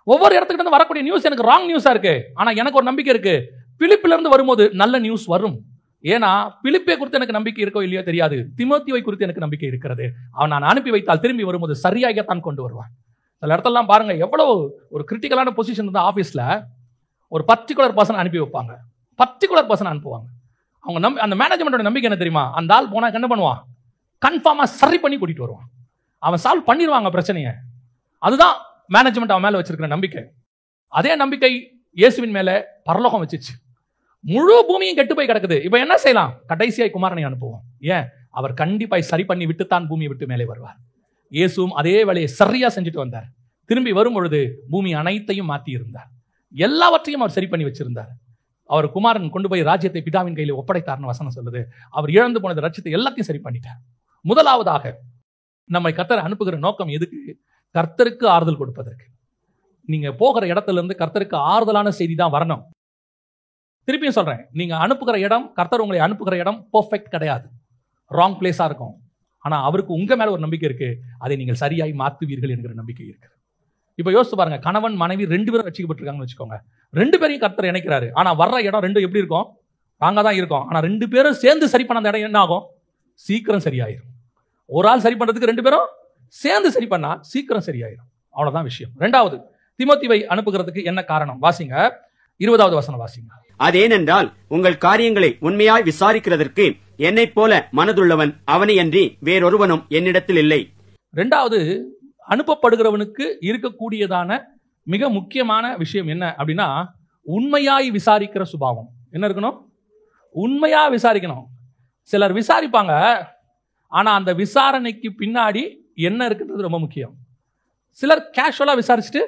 ஒவ்வொரு இடத்துக்கிட்ட வரக்கூடிய நியூஸ் எனக்கு ராங் நியூஸா இருக்கு, ஆனா எனக்கு ஒரு நம்பிக்கை இருக்கு, பிலிப்பில இருந்து வரும்போது நல்ல நியூஸ் வரும். ஏன்னா பிலிப்பை குறித்து எனக்கு நம்பிக்கை இருக்கோ இல்லையோ தெரியாது, தீமோத்தேயுவை குறித்து எனக்கு நம்பிக்கை இருக்கிறது. அவன் நான் அனுப்பி வைத்தால் திரும்பி வரும்போது சரியாகத்தான் கொண்டு வருவான். சில இடத்தெல்லாம் பாருங்க, எவ்வளவு ஒரு கிரிட்டிக்கலான பொசிஷன் இருந்தால் ஆஃபீஸில் ஒரு பர்டிகுலர் பர்சன் அனுப்பி வைப்பாங்க, பர்டிகுலர் பர்சன் அனுப்புவாங்க. அவங்க அந்த மேனேஜ்மெண்டோட நம்பிக்கை என்ன தெரியுமா, அந்த ஆள் போனால் என்ன பண்ணுவான், கன்ஃபார்மாக சரி பண்ணி கூட்டிகிட்டு வருவான், அவன் சால்வ் பண்ணிடுவாங்க பிரச்சனையை. அதுதான் மேனேஜ்மெண்ட் அவன் மேலே வச்சிருக்கிற நம்பிக்கை. அதே நம்பிக்கை இயேசுவின் மேலே பரலோகம் வச்சிச்சு. முழு பூமியும் கெட்டு போய் கிடக்குது, இப்போ என்ன செய்யலாம், கடைசியாய் குமாரனை அனுப்புவோம். ஏன், அவர் கண்டிப்பாய் சரி பண்ணி விட்டுத்தான் பூமியை விட்டு மேலே வருவார். இயேசுவும் அதே வேலையை சரியா செஞ்சுட்டு வந்தார். திரும்பி வரும் பொழுது பூமி அனைத்தையும் மாற்றி இருந்தார், எல்லாவற்றையும் அவர் சரி பண்ணி வச்சிருந்தார். அவர் குமாரன் கொண்டு போய் ராஜ்யத்தை பிதாவின் கையில் ஒப்படைத்தார்னு வசனம் சொல்லுது. அவர் இழந்து போனது ரட்சியத்தை எல்லாத்தையும் சரி பண்ணிட்டார். முதலாவதாக நம்மை கர்த்தர் அனுப்புகிற நோக்கம் எதுக்கு, கர்த்தருக்கு ஆறுதல் கொடுப்பதற்கு. நீங்க போகிற இடத்துல இருந்து கர்த்தருக்கு ஆறுதலான செய்தி தான் வரணும். திருப்பியும் சொல்றேன், நீங்க அனுப்புகிற இடம், கர்த்தர் உங்களை அனுப்புகிற இடம் பெர்ஃபெக்ட் கிடையாது, ராங் பிளேஸா இருக்கும். ஆனா அவருக்கு உங்க மேல ஒரு நம்பிக்கை இருக்கு, அதை நீங்கள் சரியாய் மாற்றுவீர்கள் என்கிற நம்பிக்கை இருக்கு. இப்ப யோசிச்சு பாருங்க, கணவன் மனைவி 2 பேரும் ரட்சிக்கப்பட்டிருக்காங்கன்னு வச்சுக்கோங்க, 2 பேரையும் கர்த்தர் இணைக்கிறாரு. ஆனா வர்ற இடம் 2 எப்படி இருக்கும், ராங்கா தான் இருக்கும். ஆனா 2 பேரும் சேர்ந்து சரி பண்ண அந்த இடம் என்ன ஆகும், சீக்கிரம் சரியாயிரும். ஒரு ஆள் சரி பண்றதுக்கு 2 பேரும் சேர்ந்து சரி பண்ணா சீக்கிரம் சரியாயிரும். அவ்வளவுதான் விஷயம். 2வது, தீமோத்தேயுவை அனுப்புகிறதுக்கு என்ன காரணம், வாசிங்க 20வது வசனம் வாசிங்க. அதேனென்றால் உங்கள் காரியங்களை உண்மையாய் விசாரிக்கிறதற்கு என்னைப் போல மனதுள்ளவன் அவனையன்றி வேறொருவனும் என்னிடத்தில் இல்லை. 2வது, அனுப்பப்படுகிறவனுக்கு இருக்கக்கூடியதான மிக முக்கியமான விஷயம் என்ன அப்படின்னா, உண்மையாய் விசாரிக்கிற சுபாவம் என்ன இருக்கணும், உண்மையா விசாரிக்கணும். சிலர் விசாரிப்பாங்க, ஆனா அந்த விசாரணைக்கு பின்னாடி என்ன இருக்குன்றது ரொம்ப முக்கியம். சிலர் கேஷுவலா விசாரிச்சுட்டு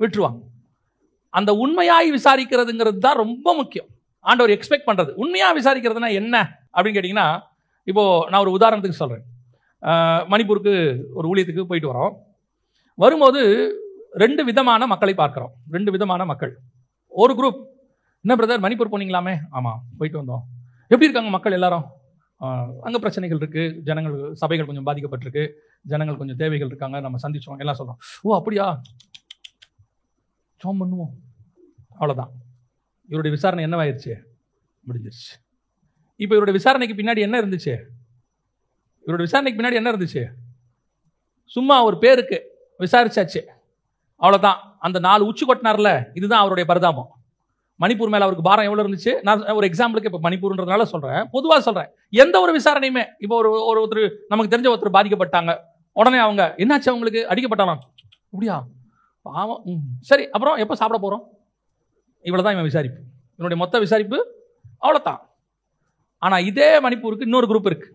விட்டுருவாங்க. அந்த உண்மையாய் விசாரிக்கிறதுங்கிறது தான் ரொம்ப முக்கியம். ஆண்டவர் எக்ஸ்பெக்ட் பண்றது. உண்மையா விசாரிக்கிறதுனா என்ன அப்படின்னு கேட்டீங்கன்னா, இப்போ நான் ஒரு உதாரணத்துக்கு சொல்றேன். மணிப்பூருக்கு ஒரு ஊழியத்துக்கு போயிட்டு வரோம். வரும்போது 2 விதமான மக்களை பார்க்கிறோம். 2 விதமான மக்கள். ஒரு குரூப், என்ன பிரதர் மணிப்பூர் போனீங்களாமே, ஆமா போயிட்டு வந்தோம், எப்படி இருக்காங்க மக்கள் எல்லாரும், அங்கே பிரச்சனைகள் இருக்கு, ஜனங்கள் சபைகள் கொஞ்சம் பாதிக்கப்பட்டிருக்கு, ஜனங்கள் கொஞ்சம் தேவைகள் இருக்காங்க, நம்ம சந்திச்சோம் எல்லாம் சொல்றோம். ஓ அப்படியா, ஜெபம் பண்ணுவோம், அவ்வளோதான். இவருடைய விசாரணை என்னவாயிருச்சு, முடிஞ்சிருச்சு. இப்போ இவருடைய விசாரணைக்கு பின்னாடி என்ன இருந்துச்சு, இவருடைய விசாரணைக்கு பின்னாடி என்ன இருந்துச்சு, சும்மா ஒரு பேருக்கு விசாரிச்சாச்சு, அவ்வளோதான். அந்த 4 உச்சி கொட்டினார்ல, இதுதான் அவருடைய பரிதாபம். மணிப்பூர் மேலே அவருக்கு பாரம் எவ்வளோ இருந்துச்சு. நான் ஒரு எக்ஸாம்பிளுக்கு இப்போ மணிப்பூர்ன்றதுனால சொல்கிறேன், பொதுவாக சொல்கிறேன். எந்த ஒரு விசாரணையுமே, இப்போ ஒருத்தர் நமக்கு தெரிஞ்ச ஒருத்தர் பாதிக்கப்பட்டாங்க, உடனே அவங்க என்னாச்சு, அவங்களுக்கு அடிக்கப்பட்டாலும் அப்படியா, பாவம். சரி, அப்புறம் எப்போ சாப்பிட போகிறோம்? இவ்வளோதான் இவன் விசாரிப்பு. இவனுடைய மொத்த விசாரிப்பு அவ்வளோதான். ஆனால் இதே மணிப்பூருக்கு இன்னொரு குரூப் இருக்கு.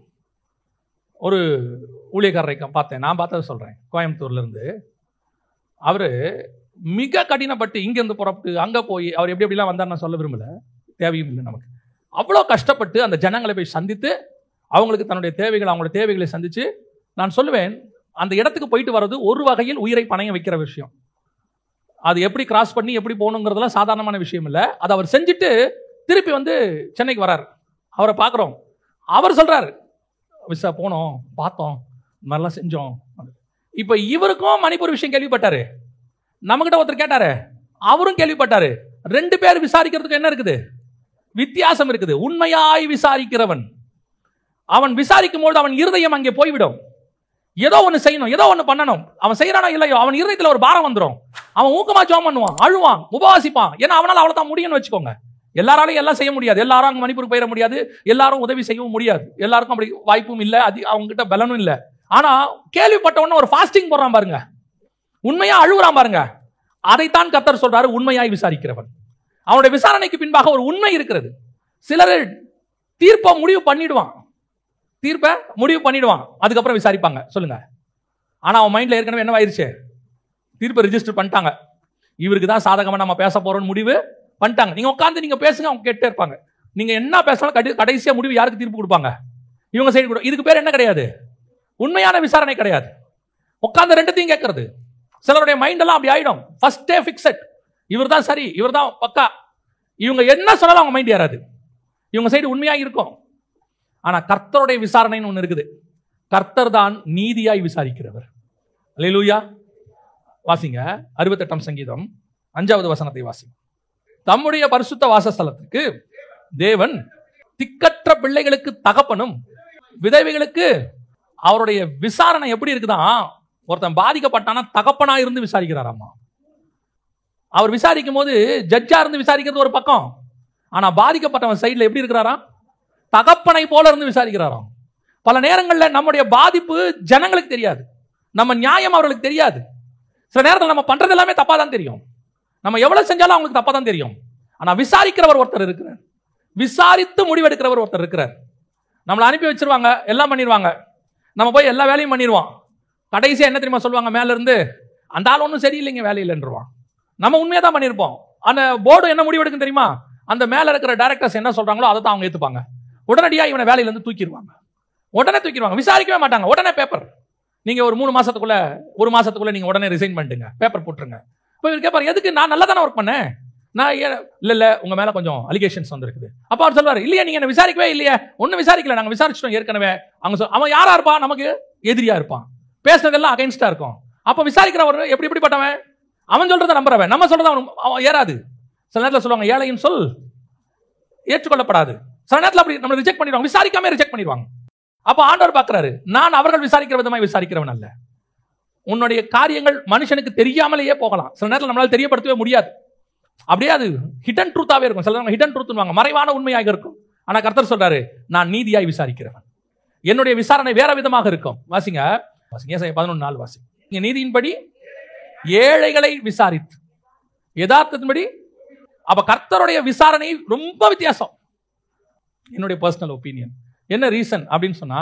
ஒரு ஊழியக்காரரை பார்த்தேன், நான் பார்த்ததை சொல்கிறேன், கோயம்புத்தூர்லேருந்து. அவர் மிக கடினப்பட்டு இங்கேருந்து புறப்பட்டு அங்கே போய் அவர் எப்படி எப்படிலாம் வந்தார் நான் சொல்ல விரும்பலை, தேவையும் இல்லை நமக்கு. அவ்வளோ கஷ்டப்பட்டு அந்த ஜனங்களை போய் சந்தித்து அவங்களுக்கு தன்னுடைய தேவைகள், அவங்களோட தேவைகளை சந்தித்து, நான் சொல்லுவேன் அந்த இடத்துக்கு போயிட்டு வர்றது ஒரு வகையில் உயிரை பணையம் வைக்கிற விஷயம். அது எப்படி கிராஸ் பண்ணி எப்படி போகணுங்கிறதுலாம் சாதாரணமான விஷயம் இல்லை. அதை அவர் செஞ்சுட்டு திருப்பி வந்து சென்னைக்கு வரார். அவரை பார்க்குறோம், அவர் சொல்கிறார், விசா போனோம், பார்த்தோம், இந்த மாதிரிலாம் செஞ்சோம். இப்போ இவருக்கும் மணிப்பூர் விஷயம் கேள்விப்பட்டாரு, நம்மகிட்ட ஒருத்தர் கேட்டாரு, அவரும் கேள்விப்பட்டாரு. 2 பேர் விசாரிக்கிறதுக்கு என்ன இருக்குது? வித்தியாசம் இருக்குது. உண்மையாய் விசாரிக்கிறவன் அவன் விசாரிக்கும் போது அவன் இருதயம் அங்கே போய்விடும். ஏதோ ஒன்று செய்யணும், ஏதோ ஒன்று பண்ணணும். அவன் செய்யறானோ இல்லையோ அவன் இருதயத்தில் ஒரு பாரம் வந்துடும். அவன் ஊக்கமா ஜெபம் பண்ணுவான், அழுவான், உபவாசிப்பான். ஏன்னா அவனால் அவ்வளோதான் முடியும்னு வச்சுக்கோங்க. எல்லாராலையும் எல்லாம் செய்ய முடியாது, எல்லாரும் அங்கே மணிப்பூருக்கு போயிட முடியாது, எல்லாரும் உதவி செய்யவும் முடியாது, எல்லாருக்கும் அப்படி வாய்ப்பும் இல்லை, அது அவங்க கிட்ட பலனும் இல்லை. ஆனா கேள்விப்பட்ட உடனே ஒரு ஃபாஸ்டிங் போடுறான் பாருங்க, உண்மையா அழுகுறான் பாருங்க. அதைத்தான் கர்த்தர் சொல்றாரு, உண்மையாய் விசாரிக்கிறவன். அவனுடைய விசாரணைக்கு பின்பாக ஒரு உண்மை இருக்கிறது. சிலர் தீர்ப்பை முடிவு பண்ணிடுவான், அதுக்கப்புறம் விசாரிப்பாங்க, சொல்லுங்க. ஆனா அவன் மைண்ட்ல ஏற்கனவே என்னவாயிருச்சு? தீர்ப்பை ரிஜிஸ்டர் பண்ணிட்டாங்க, இவருக்கு தான் சாதகமா நம்ம பேச போறோம்னு முடிவு பண்ணிட்டாங்க. நீங்க உட்காந்து நீங்க பேசுங்க, அவங்க கேட்டே இருப்பாங்க. நீங்க என்ன பேசினாலும் கடைசியா முடிவு யாருக்கு தீர்ப்பு கொடுப்பாங்க? இவங்க சைடு கூட. இதுக்கு பேர் என்ன கிடையாது? உண்மையான விசாரணை கிடையாது. உட்காந்து ரெண்டுத்தையும் கேட்கறது. சிலருடைய மைண்ட் எல்லாம் அப்படி ஆயிடும். ஃபர்ஸ்டே ஃபிக்ஸட், இவர் தான் சரி, இவர் தான் பக்கா. இவங்க என்ன சொன்னாலும் அவங்க மைண்ட் ஏறாது. இவங்க சைடு உண்மையா இருக்கும். ஆனா கர்த்தருடைய விசாரணைன்னு ஒன்று இருக்குது. கர்த்தர் தான் நீதியாய் விசாரிக்கிறவர். அல்லேலூயா. வாசிங்க 68ஆம் சங்கீதம் 5வது வசனத்தை வாசிங்க. தம்முடைய பரிசுத்த வாசஸ்தலத்துக்கு தேவன் திக்கற்ற பிள்ளைகளுக்கு தகப்பனும் விதவைகளுக்கு. அவருடைய விசாரணை எப்படி இருக்குதான்? ஒருத்தன் பாதிக்கப்பட்டானா தகப்பனா இருந்து விசாரிக்கிறாராமா. அவர் விசாரிக்கும் போது ஜட்ஜா இருந்து விசாரிக்கிறது ஒரு பக்கம், ஆனா பாதிக்கப்பட்டவன் சைட்ல எப்படி இருக்கிறாரா? தகப்பனை போல இருந்து விசாரிக்கிறாராம். பல நேரங்களில் நம்முடைய பாதிப்பு ஜனங்களுக்கு தெரியாது, நம்ம நியாயம் அவர்களுக்கு தெரியாது. சில நேரத்தில் நம்ம பண்றது எல்லாமே தப்பா தான் தெரியும், நம்ம எவ்வளவு செஞ்சாலும் அவங்களுக்கு தப்பா தான் தெரியும். ஆனா விசாரிக்கிறவர் ஒருத்தர் இருக்கிறார், விசாரித்து முடிவெடுக்கிறவர் ஒருத்தர் இருக்கிறார். நம்மளை அனுப்பி வச்சிருவாங்க, எல்லாம் பண்ணிடுவாங்க, நம்ம போய் எல்லா வேலையும் பண்ணிடுவோம். கடைசியா என்ன தெரியுமா சொல்லுவாங்க? மேல இருந்து அந்த ஆள் ஒன்றும் சரியில்லைங்க, வேலையில்லைன்றான். நம்ம உண்மையா தான் பண்ணியிருப்போம். அந்த போர்டு என்ன முடிவு எடுக்கும் தெரியுமா? அந்த மேல இருக்கிற டைரக்டர்ஸ் என்ன சொல்றாங்களோ அதை தான் அவங்க ஏத்துப்பாங்க. உடனடியா இவனை வேலையில இருந்து தூக்கிடுவாங்க, உடனே தூக்கிடுவாங்க, விசாரிக்கவே மாட்டாங்க. உடனே பேப்பர், நீங்க ஒரு 3 மாசத்துக்குள்ள 1 மாசத்துக்குள்ள நீங்க உடனே ரிசைன் பண்ணிட்டுங்க, பேப்பர் போட்டுருங்க. இப்போ இவர் கேட்பாரு, எதுக்கு? நான் நல்லா தானே ஒர்க் பண்ணேன், நான் இல்ல உங்க மேல கொஞ்சம் அலிகேஷன்ஸ் வந்திருக்குது. அப்ப அவர் சொல்வாரு, இல்லையா நீங்க என்ன விசாரிக்கவே இல்லையே, ஒன்னும் விசாரிக்கல, நாங்க விசாரிச்சிட்டோம் ஏற்கனவே. அவங்க அவன் யாரா இருப்பான்? நமக்கு எதிரியா இருப்பான், பேசுனதெல்லாம் அகைன்ஸ்டா இருக்கும். அப்ப விசாரிக்கிறவர் எப்படிப்பட்டவன்? அவன் சொல்றதை நம்புறவன், நம்ம சொல்றதை அவன் ஏறாது. சில நேரத்தில் சொல்லுவாங்க, ஏழையின் சொல் ஏற்றுக்கொள்ளப்படாது. சில நேரத்தில் அப்படி நம்ம ரிஜெக்ட் பண்ணிடுவாங்க, விசாரிக்காம ரிஜெக்ட் பண்ணிடுவாங்க. அப்ப ஆண்டவர் பார்க்கிறாரு, நான் அவர்கள் விசாரிக்கிற விதமாய் விசாரிக்கிறவன் அல்ல. உன்னுடைய காரியங்கள் மனுஷனுக்கு தெரியாமலேயே போகலாம், சில நேரத்தில் நம்மளால தெரியப்படுத்தவே முடியாது. அப்படியே அது ஹிடன் ட்ரூத்தாவே இருக்கும். சில ஹிடன் ட்ரூத்னுவாங்க, மறைவான உண்மையாக இருக்கும். ஆனா கர்த்தர் சொல்றாரு, நான் நீதியாய் விசாரிக்கிறவன், என்னுடைய விசாரணை வேற விதமாக இருக்கும். வாசிங்க 11:4 வாசி. நீதியின்படி ஏழைகளை விசாரித்து யதார்த்தத்தின்படி. அப்ப கர்த்தருடைய விசாரணை ரொம்ப வித்தியாசம். என்னுடைய பர்சனல் ஒப்பீனியன் என்ன ரீசன் அப்படின்னு சொன்னா,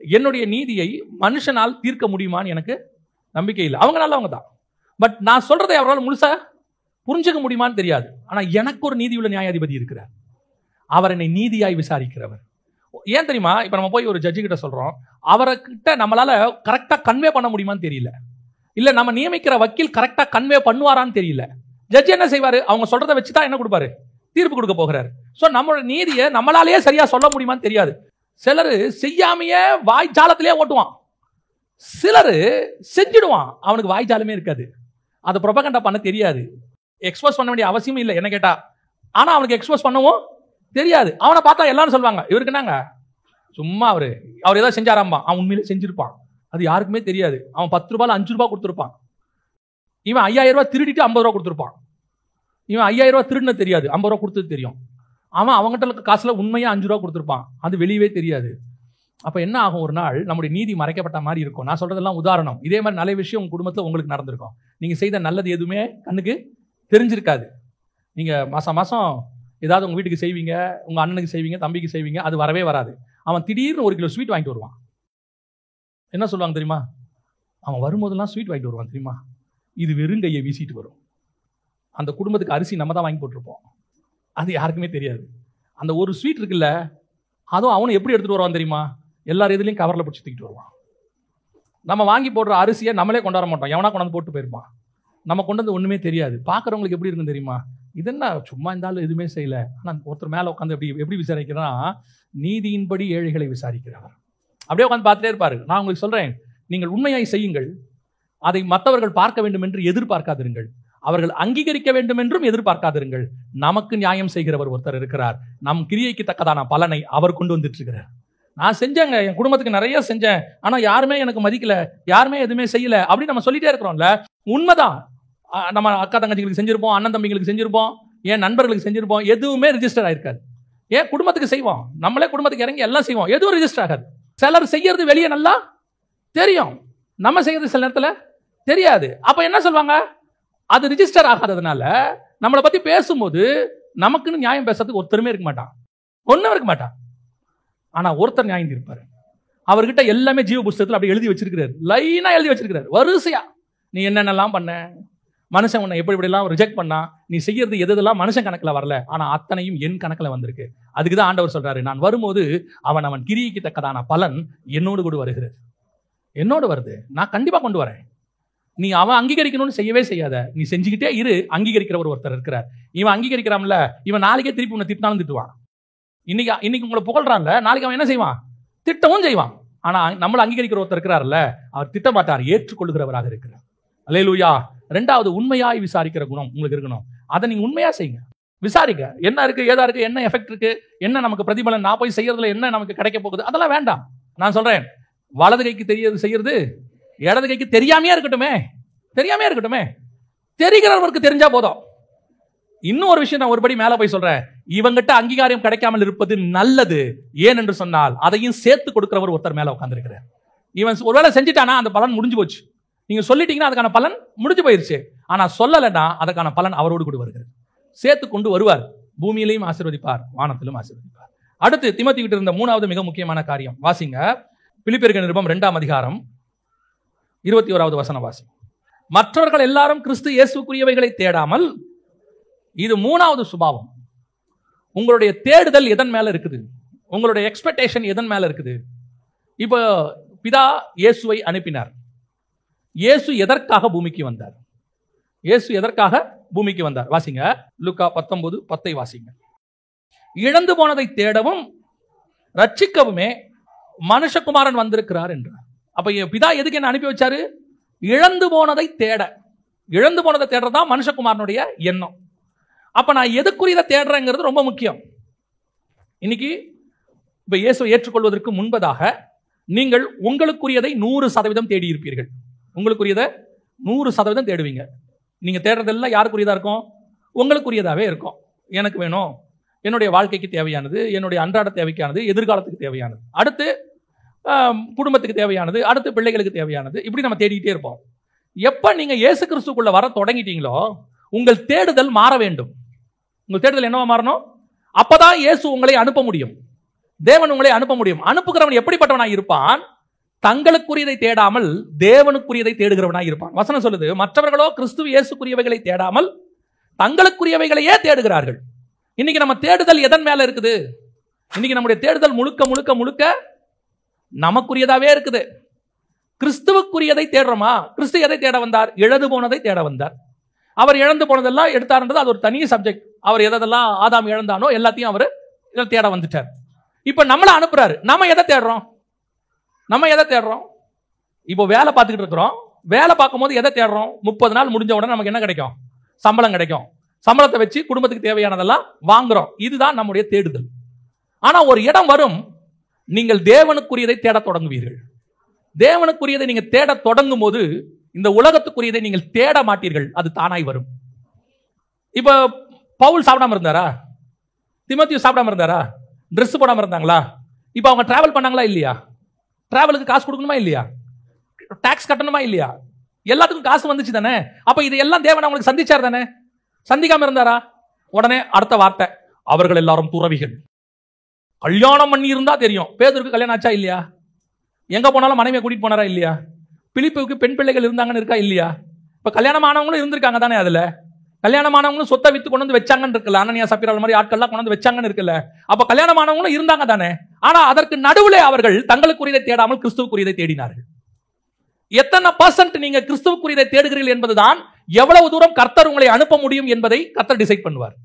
என்னுடைய நீதியை மனுஷனால் தீர்க்க முடியுமான்னு எனக்கு நம்பிக்கை இல்லை. அவங்க நல்லவங்க தான், பட் நான் சொல்றதை அவரால் முழுசா புரிஞ்சுக்க முடியுமான்னு தெரியாது. ஆனா எனக்கு ஒரு நீதி உள்ள நியாயாதிபதி இருக்கிறார், அவர் என்னை நீதியாய் விசாரிக்கிறவர். ஏன் தெரியுமா? இப்ப நம்ம போய் ஒரு ஜட்ஜி கிட்ட சொல்றோம், அவர்கிட்ட நம்மளால கரெக்டா கன்வே பண்ண முடியுமான்னு தெரியல, இல்ல நம்ம நியமிக்கிற வக்கீல் கரெக்டா கன்வே பண்ணுவாரான்னு தெரியல. ஜட்ஜி என்ன செய்வாரு? அவங்க சொல்றதை வச்சுதான் என்ன கொடுப்பாரு? தீர்ப்பு கொடுக்க போகிறாரு. சோ நம்மளோட நீதியை நம்மளாலேயே சரியா சொல்ல முடியுமான்னு தெரியாது. சிலர் செய்யாமையே வாய்ஜாலத்திலே ஓட்டுவான், சிலர் செஞ்சிடுவான், அவனுக்கு வாய்ஜாலமே இருக்காது, அதை ப்ரொபகண்டா பண்ண தெரியாது, எக்ஸ்போஸ் பண்ண வேண்டிய அவசியம் இல்லை என்ன கேட்டா. ஆனா அவனுக்கு எக்ஸ்போஸ் பண்ணவும் தெரியாது. அவனை பார்த்தா எல்லாரும் சொல்லுவாங்க, இவருக்கு என்னங்க சும்மா அவர் ஏதாவது செஞ்சாராம்பா, அவன் உண்மையிலே செஞ்சிருப்பான், அது யாருக்குமே தெரியாது. அவன் 10 ரூபாய் 5 ரூபாய் கொடுத்துருப்பான், இவன் 5000 ரூபாய் திருடிட்டு 50 ரூபாய் கொடுத்துருப்பான். இவன் 5000 ரூபாய் திருடுன தெரியாது, 50 ரூபாய் கொடுத்தது தெரியும். அவன் அவங்ககிட்ட காசுல உண்மையா 5 ரூபாய் கொடுத்துருப்பான், அது வெளியவே தெரியாது. அப்ப என்ன ஆகும், ஒரு நாள் நம்முடைய நீதி மறைக்கப்பட்ட மாதிரி இருக்கும். நான் சொல்றதெல்லாம் உதாரணம். இதே மாதிரி நல்ல விஷயம் உங்க குடும்பத்தில் உங்களுக்கு நடந்திருக்கும். நீங்க செய்த நல்லது எதுவுமே கண்ணுக்கு தெரிஞ்சிருக்காது. நீங்க மாசம் மாசம் ஏதாவது உங்க வீட்டுக்கு செய்வீங்க, உங்க அண்ணனுக்கு செய்வீங்க, தம்பிக்கு செய்வீங்க, அது வரவே வராது. அவன் திடீர்னு 1 கிலோ ஸ்வீட் வாங்கிட்டு வருவான். என்ன சொல்லுவாங்க தெரியுமா? அவன் வரும்போதெல்லாம் ஸ்வீட் வாங்கிட்டு வருவான் தெரியுமா? இது வெறும் கையை வீசிட்டு வரும். அந்த குடும்பத்துக்கு அரிசி நம்ம தான் வாங்கி போட்டிருப்போம், அது யாருக்குமே தெரியாது. அந்த ஒரு ஸ்வீட் இருக்குல்ல, அதுவும் அவனை எப்படி எடுத்துட்டு வருவான் தெரியுமா? எல்லார் இதுலையும் கவரில் பிடிச்சி தூக்கிட்டு வருவான். நம்ம வாங்கி போடுற அரிசியை நம்மளே கொண்டாட மாட்டோம், எவனா கொண்டாந்து போட்டு போயிருப்பான். நம்ம கொண்டு வந்து ஒன்றுமே தெரியாது. பார்க்குறவங்களுக்கு எப்படி இருக்குன்னு தெரியுமா? இதென்ன சும்மா இருந்தாலும் எதுவுமே செய்யல. ஆனால் ஒருத்தர் மேலே உட்காந்து எப்படி விசாரிக்கிறா? நீதியின்படி ஏழைகளை விசாரிக்கிறார். அப்படியே உட்காந்து பார்த்துட்டே இருப்பாரு. நான் உங்களுக்கு சொல்றேன், நீங்கள் உண்மையாய் செய்யுங்கள், அதை மற்றவர்கள் பார்க்க வேண்டும் என்று எதிர்பார்க்காதிருங்கள், அவர்கள் அங்கீகரிக்க வேண்டும் என்றும் எதிர்பார்க்காதிருங்கள். நமக்கு நியாயம் செய்கிறவர் ஒருத்தர் இருக்கிறார், நம் கிரியைக்கு தக்கதான பலனை அவர் கொண்டு வந்துட்டு இருக்கிறார். நான் செஞ்சேங்க, என் குடும்பத்துக்கு நிறைய செஞ்சேன், ஆனா யாருமே எனக்கு மதிக்கல, யாருமே எதுவுமே செய்யல அப்படின்னு நம்ம சொல்லிட்டே இருக்கிறோம்ல. உண்மைதான், நம்ம அக்கா தங்கச்சிகளுக்கு செஞ்சிருப்போம், அண்ணன் தம்பிங்களுக்கு செஞ்சிருப்போம், என் நண்பர்களுக்கு செஞ்சிருப்போம், எதுவுமே ரிஜிஸ்டர் ஆயிருக்காது. ஏன் குடும்பத்துக்கு செய்வோம், நம்மளே குடும்பத்துக்கு இறங்கி எல்லாம் செய்வோம், எதுவும் ரிஜிஸ்டர் ஆகாது. சிலர் செய்யறது வெளியே நல்லா தெரியும், நம்ம செய்யறது சில நேரத்தில் தெரியாது. அப்ப என்ன சொல்லுவாங்க? அது ரிஜிஸ்டர் ஆகாததுனால நம்மளை பத்தி பேசும்போது நமக்குன்னு நியாயம் பேசுறதுக்கு ஒருத்தருமே இருக்க மாட்டான், ஒன்றும் இருக்க மாட்டான். ஆனா ஒருத்தர் நியாயம் இருப்பாரு. அவர்கிட்ட எல்லாமே ஜீவ புஸ்தகத்தில் அப்படி எழுதி வச்சிருக்கிறார், லைனா எழுதி வச்சிருக்கிறார் வரிசையா. நீ என்னென்னலாம் பண்ண, மனுஷன் உன்னை எப்படி இப்படிலாம் ரிஜெக்ட் பண்ணா, நீ செய்யறது எதெல்லாம் மனுஷன் கணக்கில் வரல, ஆனா அத்தனையும் என் கணக்கில் வந்திருக்கு. அதுக்கு தான் ஆண்டவர் சொல்றாரு, நான் வரும்போது அவன் கிரியைக்கு தக்கதான பலன் என்னோடு கூட வருகிறது. என்னோடு வருது, நான் கண்டிப்பா கொண்டு வரேன். நீ அவன் அங்கீகரிக்கணும்னு செய்யவே செய்யாத, நீ செஞ்சுக்கிட்டே இரு. அங்கீகரிக்கிறவர் ஒருத்தர் இருக்கிறார். இவன் அங்கீகரிக்கிறான்ல, இவன் நாளைக்கே திருப்பி உன்னை திட்டினாலும் திட்டுவான். இன்னைக்கு உங்களை புகழ்றான்ல, நாளைக்கு அவன் என்ன செய்வான்? திட்டவும் செய்வான். ஆனா நம்மளை அங்கீகரிக்கிற ஒருத்தர் இருக்கிறார்ல, அவர் திட்ட மாட்டார், ஏற்றுக்கொள்ளுகிறவராக இருக்கிறார். அல்லேலூயா. 2வது, உண்மையாய் விசாரிக்கிற குணம் உங்களுக்கு இருக்கணும். அதை நீங்க உண்மையா செய்யுங்க, விசாரிக்க. என்ன இருக்கு, ஏதா இருக்கு, என்ன எஃபெக்ட் இருக்கு, என்ன நமக்கு பிரதிபலன், நான் போய் செய்யறதுல என்ன நமக்கு கிடைக்க போகுது, அதெல்லாம் வேண்டாம். நான் சொல்றேன், வலது கைக்கு செய்யறது இடது கைக்கு தெரியாமையே இருக்கட்டுமே, தெரிகிறவருக்கு தெரிஞ்சா போதும். இன்னும் ஒரு விஷயம் நான் ஒருபடி மேல போய் சொல்றேன், இவங்கிட்ட அங்கீகாரம் கிடைக்காமல் இருப்பது நல்லது. ஏன் என்று சொன்னால் அதையும் சேர்த்து கொடுக்கிறவர் ஒருத்தர் மேல உட்கார்ந்து இருக்கிறார். இவன் ஒருவேளை செஞ்சுட்டானா அந்த பலன் முடிஞ்சு போச்சு. நீங்க சொல்லிட்டீங்கன்னா அதுக்கான பலன் முடிஞ்சு போயிருச்சு. ஆனா சொல்லலைன்னா அதுக்கான பலன் அவரோடு கூட வருகிறது. சேர்த்து கொண்டு வருவார், பூமியிலையும் ஆசீர்வதிப்பார், வானத்திலும் ஆசீர்வதிப்பார். அடுத்து தீமோத்தேயு கிட்ட இருந்த 3வது மிக முக்கியமான காரியம் வாசிங்க. பிலிப்பியருக்கு நிருபம் 2ஆம் அதிகாரம் 21வது வசனம் வாசி. மற்றவர்கள் எல்லாரும் கிறிஸ்து இயேசுக்குரியவைகளை தேடாமல், இது 3வது சுபாவம். உங்களுடைய தேடுதல் எதன் மேல இருக்குது, உங்களுடைய எக்ஸ்பெக்டேஷன் எதன் மேல இருக்குது? இப்போ பிதா இயேசுவை அனுப்பினார். இயேசு எதற்காக பூமிக்கு வந்தார்? இயேசு எதற்காக பூமிக்கு வந்தார்? வாசிங்க, லூக்கா 19:10 வாசிங்க. இழந்து போனதை தேடவும் ரட்சிக்கவுமே மனுஷகுமாரன் வந்திருக்கிறார் என்றார். அப்ப பிதா எதுக்கு என்ன அனுப்பி வச்சாரு? இழந்து போனதை தேட. இழந்து போனதை தேடுறதுதான் மனுஷகுமாரனுடைய எண்ணம். அப்ப நான் எதுக்குரியதை தேடுறேங்கிறது ரொம்ப முக்கியம். இன்னைக்கு இப்ப இயேசுவை ஏற்றுக்கொள்வதற்கு முன்பதாக நீங்கள் உங்களுக்குரியதை 100% தேடி இருப்பீர்கள். உங்களுக்குரியதை 100% தேடுவீங்க. நீங்க தேடுறதெல்லாம் யாருக்குரியதா இருக்கும்? உங்களுக்குரியதாவே இருக்கும். எனக்கு வேணும், என்னுடைய வாழ்க்கைக்கு தேவையானது, என்னுடைய அன்றாட தேவைக்கானது, எதிர்காலத்துக்கு தேவையானது, அடுத்து குடும்பத்துக்கு தேவையானது, அடுத்து பிள்ளைகளுக்கு தேவையானது, இப்படி நம்ம தேடிக்கிட்டே இருப்போம். எப்ப நீங்க இயேசு கிறிஸ்துக்குள்ள வர தொடங்கிட்டீங்களோ உங்கள் தேடுதல் மாற வேண்டும். உங்கள் தேடுதல் என்னவா மாறணும்? அப்பதான் இயேசு உங்களை அனுப்ப முடியும், தேவன் உங்களை அனுப்ப முடியும். அனுப்புகிறவன் எப்படிப்பட்டவனாய் இருப்பான்? தங்களுக்குரியதை தேடாமல் தேவனுக்குரியதை தேடுகிறவனாய் இருப்பான். வசனம் சொல்லுது, மற்றவர்களோ கிறிஸ்து இயேசுக்குரியவைகளை தேடாமல் தங்களுக்குரியவைகளையே தேடுகிறார்கள். இன்னைக்கு நம்ம தேடுதல் எதன் மேல இருக்குது? இன்னைக்கு நம்முடைய தேடுதல் முழுக்க முழுக்க முழுக்க நமக்குரியதாவே இருக்குது. கிறிஸ்துவுக்குரியதை தேடுறோமா? கிறிஸ்து எதை தேட வந்தார்? இழந்து போனதை தேட வந்தார். அவர் இழந்து போனதெல்லாம் எடுத்தார்ன்றது அது ஒரு தனி சப்ஜெக்ட். அவர் எதெல்லாம் ஆதாம் இழந்தானோ எல்லாத்தையும் அவர் தேட வந்துட்டார். இப்ப நம்மளை அனுப்புறாரு. நம்ம எதை தேடுறோம்? இப்போ வேலை பார்த்துக்கிட்டு இருக்கிறோம். வேலை பார்க்கும்போது எதை தேடுறோம்? 30 நாள் முடிஞ்ச உடனே நமக்கு என்ன கிடைக்கும்? சம்பளம் கிடைக்கும். சம்பளத்தை வச்சு குடும்பத்துக்கு தேவையானதெல்லாம் வாங்குறோம். இதுதான் நம்முடைய தேடுதல். ஆனா ஒரு இடம் வரும், நீங்கள் தேவனுக்குரியதை தேட தொடங்குவீர்கள். தேவனுக்குரியதை நீங்க தேட தொடங்கும் போது இந்த உலகத்துக்குரியதை நீங்கள் தேட மாட்டீர்கள், அது தானாய் வரும். இப்ப பவுல் சாப்பிடாம இருந்தாரா? தீமோத்தேயு சாப்பிடாம இருந்தாரா? ட்ரெஸ் போடாம இருந்தாங்களா? இப்ப அவங்க டிராவல் பண்ணாங்களா இல்லையா? டிராவலுக்கு காசு கொடுக்கணுமா இல்லையா? டாக்ஸ் கட்டணுமா இல்லையா? எல்லாத்துக்கும் காசு வந்துச்சு தானே. அப்ப இதெல்லாம் தேவன் அவங்களுக்கு சந்திச்சார் தானே? சந்திக்காம இருந்தாரா? உடனே அடுத்த வார்த்தை, அவர்கள் எல்லாரும் துறவிகள். கல்யாணம் பண்ணி இருந்தா தெரியும். பேதுருக்கு கல்யாணம் ஆச்சா இல்லையா? எங்க போனாலும் மனைவியை கூட்டிட்டு போனாரா இல்லையா? பிலிப்புக்கு பெண் பிள்ளைகள் இருந்தாங்கன்னு இருக்கா இல்லையா? இப்ப கல்யாணம் ஆனவங்களும் இருந்திருக்காங்க தானே. அதுல கல்யாணம் ஆனவங்களும் சொத்தை வித்து கொண்டு வந்து வச்சாங்கன்னு இருக்குல்ல. அனனியா சப்பீரால் மாதிரி ஆட்கள்லாம் கொண்டு வந்து வச்சாங்கன்னு இருக்குல்ல. அப்ப கல்யாணம் ஆனவங்களும் இருந்தாங்க தானே. ஆனா அதற்கு நடுவுல அவர்கள் தங்களுக்குரியதை தேடாமல் கிறிஸ்துவுக்குரியதை தேடினார்கள். எத்தனை பர்சன்ட் நீங்க கிறிஸ்துவுக்குரியதை தேடுகிறீர்கள் என்பதுதான் எவ்வளவு தூரம் கர்த்தர் உங்களை அனுப்ப முடியும் என்பதை கர்த்தர் டிசைட் பண்ணுவார்.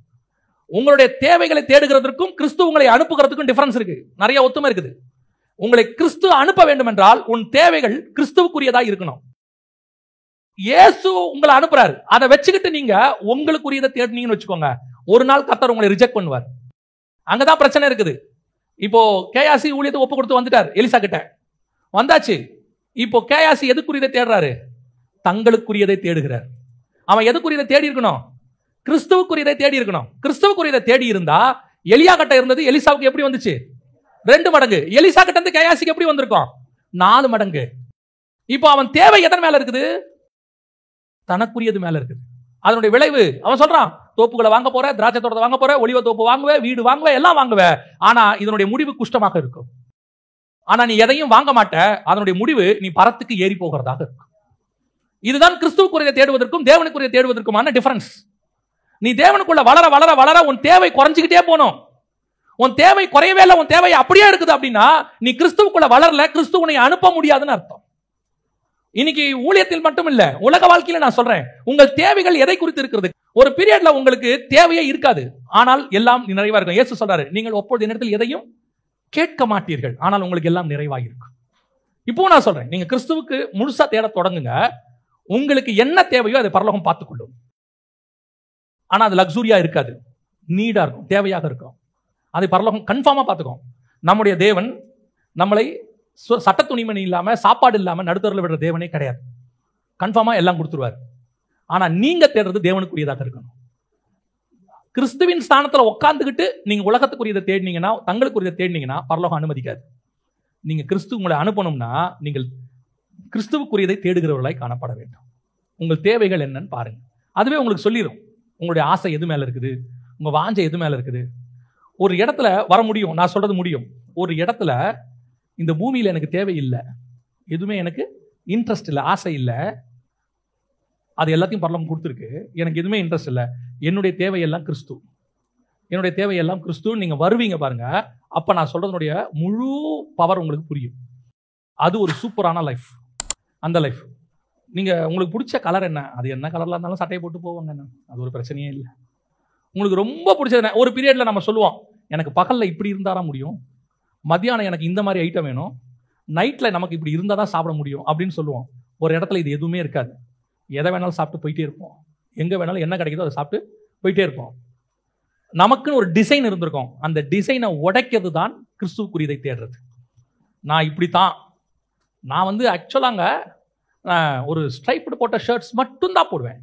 உங்களுடைய தேவைகளை தேடுகிறதற்கும் கிறிஸ்து உங்களை அனுப்புகிறதுக்கும் டிஃபரன்ஸ் இருக்கு. நிறைய ஒத்துமை இருக்குது. உங்களை கிறிஸ்து அனுப்ப வேண்டும் என்றால் உன் தேவைகள் கிறிஸ்துவுக்குரியதா இருக்கணும். இயேசு உங்களை அனுப்புறாரு, அதை வச்சுக்கிட்டு நீங்க உங்களுக்குரியதை தேடினீங்கன்னு வச்சுக்கோங்க, ஒரு நாள் கர்த்தர் உங்களை ரிஜெக்ட் பண்ணுவார். அங்கதான் பிரச்சனை இருக்குது. இப்போ கேயாசி ஊழியத்தை ஒப்பு கொடுத்து வந்துட்டார் எலிசா கிட்ட, வந்தாச்சு. இப்போ கேயாசி எதுக்குரியதை தேடுறாரு? தங்களுக்குரியதை தேடுகிறார். அவன் எதுக்குரியதை தேடி இருக்கணும்? கிறிஸ்துவுக்குரியதை தேடி இருக்கணும். கிறிஸ்துவுக்குரியதை தேடி இருந்தா எலியா கிட்ட இருந்தது எலிசாவுக்கு எப்படி வந்துச்சு? 2 மடங்கு. எலிசா கிட்ட இருந்து கேயாசிக்கு எப்படி வந்திருக்கும்? 4 மடங்கு. இப்போ அவன் தேவை எதன் மேல இருக்குது? தனக்குரியது மேல இருக்குது. அதனுடைய விளைவு அவன் சொல்றான், தோப்புகளை வாங்க போற, திராட்சை தோட்டத்தை வாங்க போற, ஒலிவ தோப்பு வாங்குவேன், வீடு வாங்குவேன், எல்லாம் வாங்குவேன். ஆனா இதனுடைய முடிவு குஷ்டமாக இருக்கும். ஆனா நீ எதையும் வாங்க மாட்ட, அதனுடைய முடிவு நீ பரத்துக்கு ஏறி போகிறதாக இருக்கும். இதுதான் கிறிஸ்துவுக்குரிய தேடுவதற்கும் தேவனுக்குரிய தேடுவதற்குமான டிஃபரன்ஸ். நீ தேவனுக்குள்ள வளர வளர வளர உன் தேவை குறைஞ்சிக்கிட்டே போகணும். உன் தேவை குறையவே இல்லை, உன் தேவை அப்படியே இருக்குது அப்படின்னா நீ கிறிஸ்துவுக்குள்ள வளரல, கிறிஸ்து உன்னை அனுப்ப முடியாதுன்னு அர்த்தம். இன்னைக்கு ஊழியத்தில் மட்டும் இல்ல, உலக வாழ்க்கையில நான் சொல்றேன், உங்கள் தேவைகள் எதை குறித்து இருக்கிறது? ஒரு பீரியட்ல உங்களுக்கு தேவையே இருக்காது, ஆனால் எல்லாம் நிறைவா இருக்கும். இயேசு சொல்றாரு, நீங்கள் ஒப்பொழுது நேரத்தில் எதையும் கேட்க மாட்டீர்கள், ஆனால் உங்களுக்கு எல்லாம் நிறைவாக இருக்கும். இப்போ நான் சொல்றேன், நீங்க கிறிஸ்துவுக்கு முழுசா தேட தொடங்குங்க. உங்களுக்கு என்ன தேவையோ அதை பரலோகம் பார்த்துக்கொள்ளும். ஆனா அது லக்ஸூரியா இருக்காது, நீடா இருக்கும், தேவையாக இருக்கும். அதை பரலோகம் கன்ஃபார்மா பார்த்துக்கும். நம்முடைய தேவன் நம்மளை சட்ட துணிமணி இல்லாம சாப்பாடு இல்லாம நடுத்தரில் விடுற தேவனே கிடையாது. கன்ஃபார்மா எல்லாம் கொடுத்துருவார். ஆனா நீங்க தேடுறது தேவனுக்குரியதாக இருக்கணும். கிறிஸ்துவின் ஸ்தானத்துல உட்கார்ந்துகிட்டு நீங்க உலகத்துக்குரியதை தேடினீங்கன்னா, தங்களுக்குரியதை தேடினீங்கன்னா பரலோகம் அனுமதிக்காது. நீங்க கிறிஸ்து உங்களை அனுப்பணும்னா நீங்கள் கிறிஸ்துவுக்குரியதை தேடுகிறவர்களாய் காணப்பட வேண்டும். உங்கள் தேவைகள் என்னன்னு பாருங்க, அதுவே உங்களுக்கு சொல்லிடும். உங்களுடைய ஆசை எது மேல இருக்குது, உங்க வாஞ்சை எது மேல இருக்குது. ஒரு இடத்துல வர முடியும், நான் சொல்றது முடியும். ஒரு இடத்துல இந்த பூமியில எனக்கு தேவையில்லை, எதுவுமே எனக்கு இன்ட்ரெஸ்ட் இல்லை, ஆசை இல்லை, அது எல்லாத்தையும் பரலோகம் கொடுத்துருக்கு, எனக்கு எதுவுமே இன்ட்ரெஸ்ட் இல்லை, என்னுடைய தேவையெல்லாம் கிறிஸ்து, என்னுடைய தேவையெல்லாம் கிறிஸ்து. நீங்க வருவீங்க பாருங்க, அப்ப நான் சொல்றதுடைய முழு பவர் உங்களுக்கு புரியும். அது ஒரு சூப்பரான லைஃப். அந்த லைஃப் நீங்க உங்களுக்கு பிடிச்ச கலர் என்ன, அது என்ன கலர்ல இருந்தாலும் சட்டையை போட்டு போவாங்க, அது ஒரு பிரச்சனையே இல்லை. உங்களுக்கு ரொம்ப பிடிச்சது ஒரு பீரியட்ல நம்ம சொல்லுவோம், எனக்கு பகல்ல இப்படி இருந்தாரா முடியும், மத்தியானம் எனக்கு இந்த மாதிரி ஐட்டம் வேணும், நைட்ல நமக்கு இப்படி இருந்தால் தான் சாப்பிட முடியும் அப்படின்னு சொல்லுவோம். ஒரு இடத்துல இது எதுவுமே இருக்காது, எதை வேணாலும் சாப்பிட்டு போயிட்டே இருப்போம், எங்க வேணாலும் என்ன கிடைக்குதோ அதை சாப்பிட்டு போயிட்டே இருப்போம். நமக்குன்னு ஒரு டிசைன் இருந்திருக்கும், அந்த டிசைனை உடைக்கிறது தான் கிறிஸ்துவுக்குரியதை தேடுறது. நான் இப்படித்தான், நான் ஆக்சுவலாங்க ஒரு ஸ்ட்ரைப்டு போட்ட ஷர்ட்ஸ் மட்டும்தான் போடுவேன்,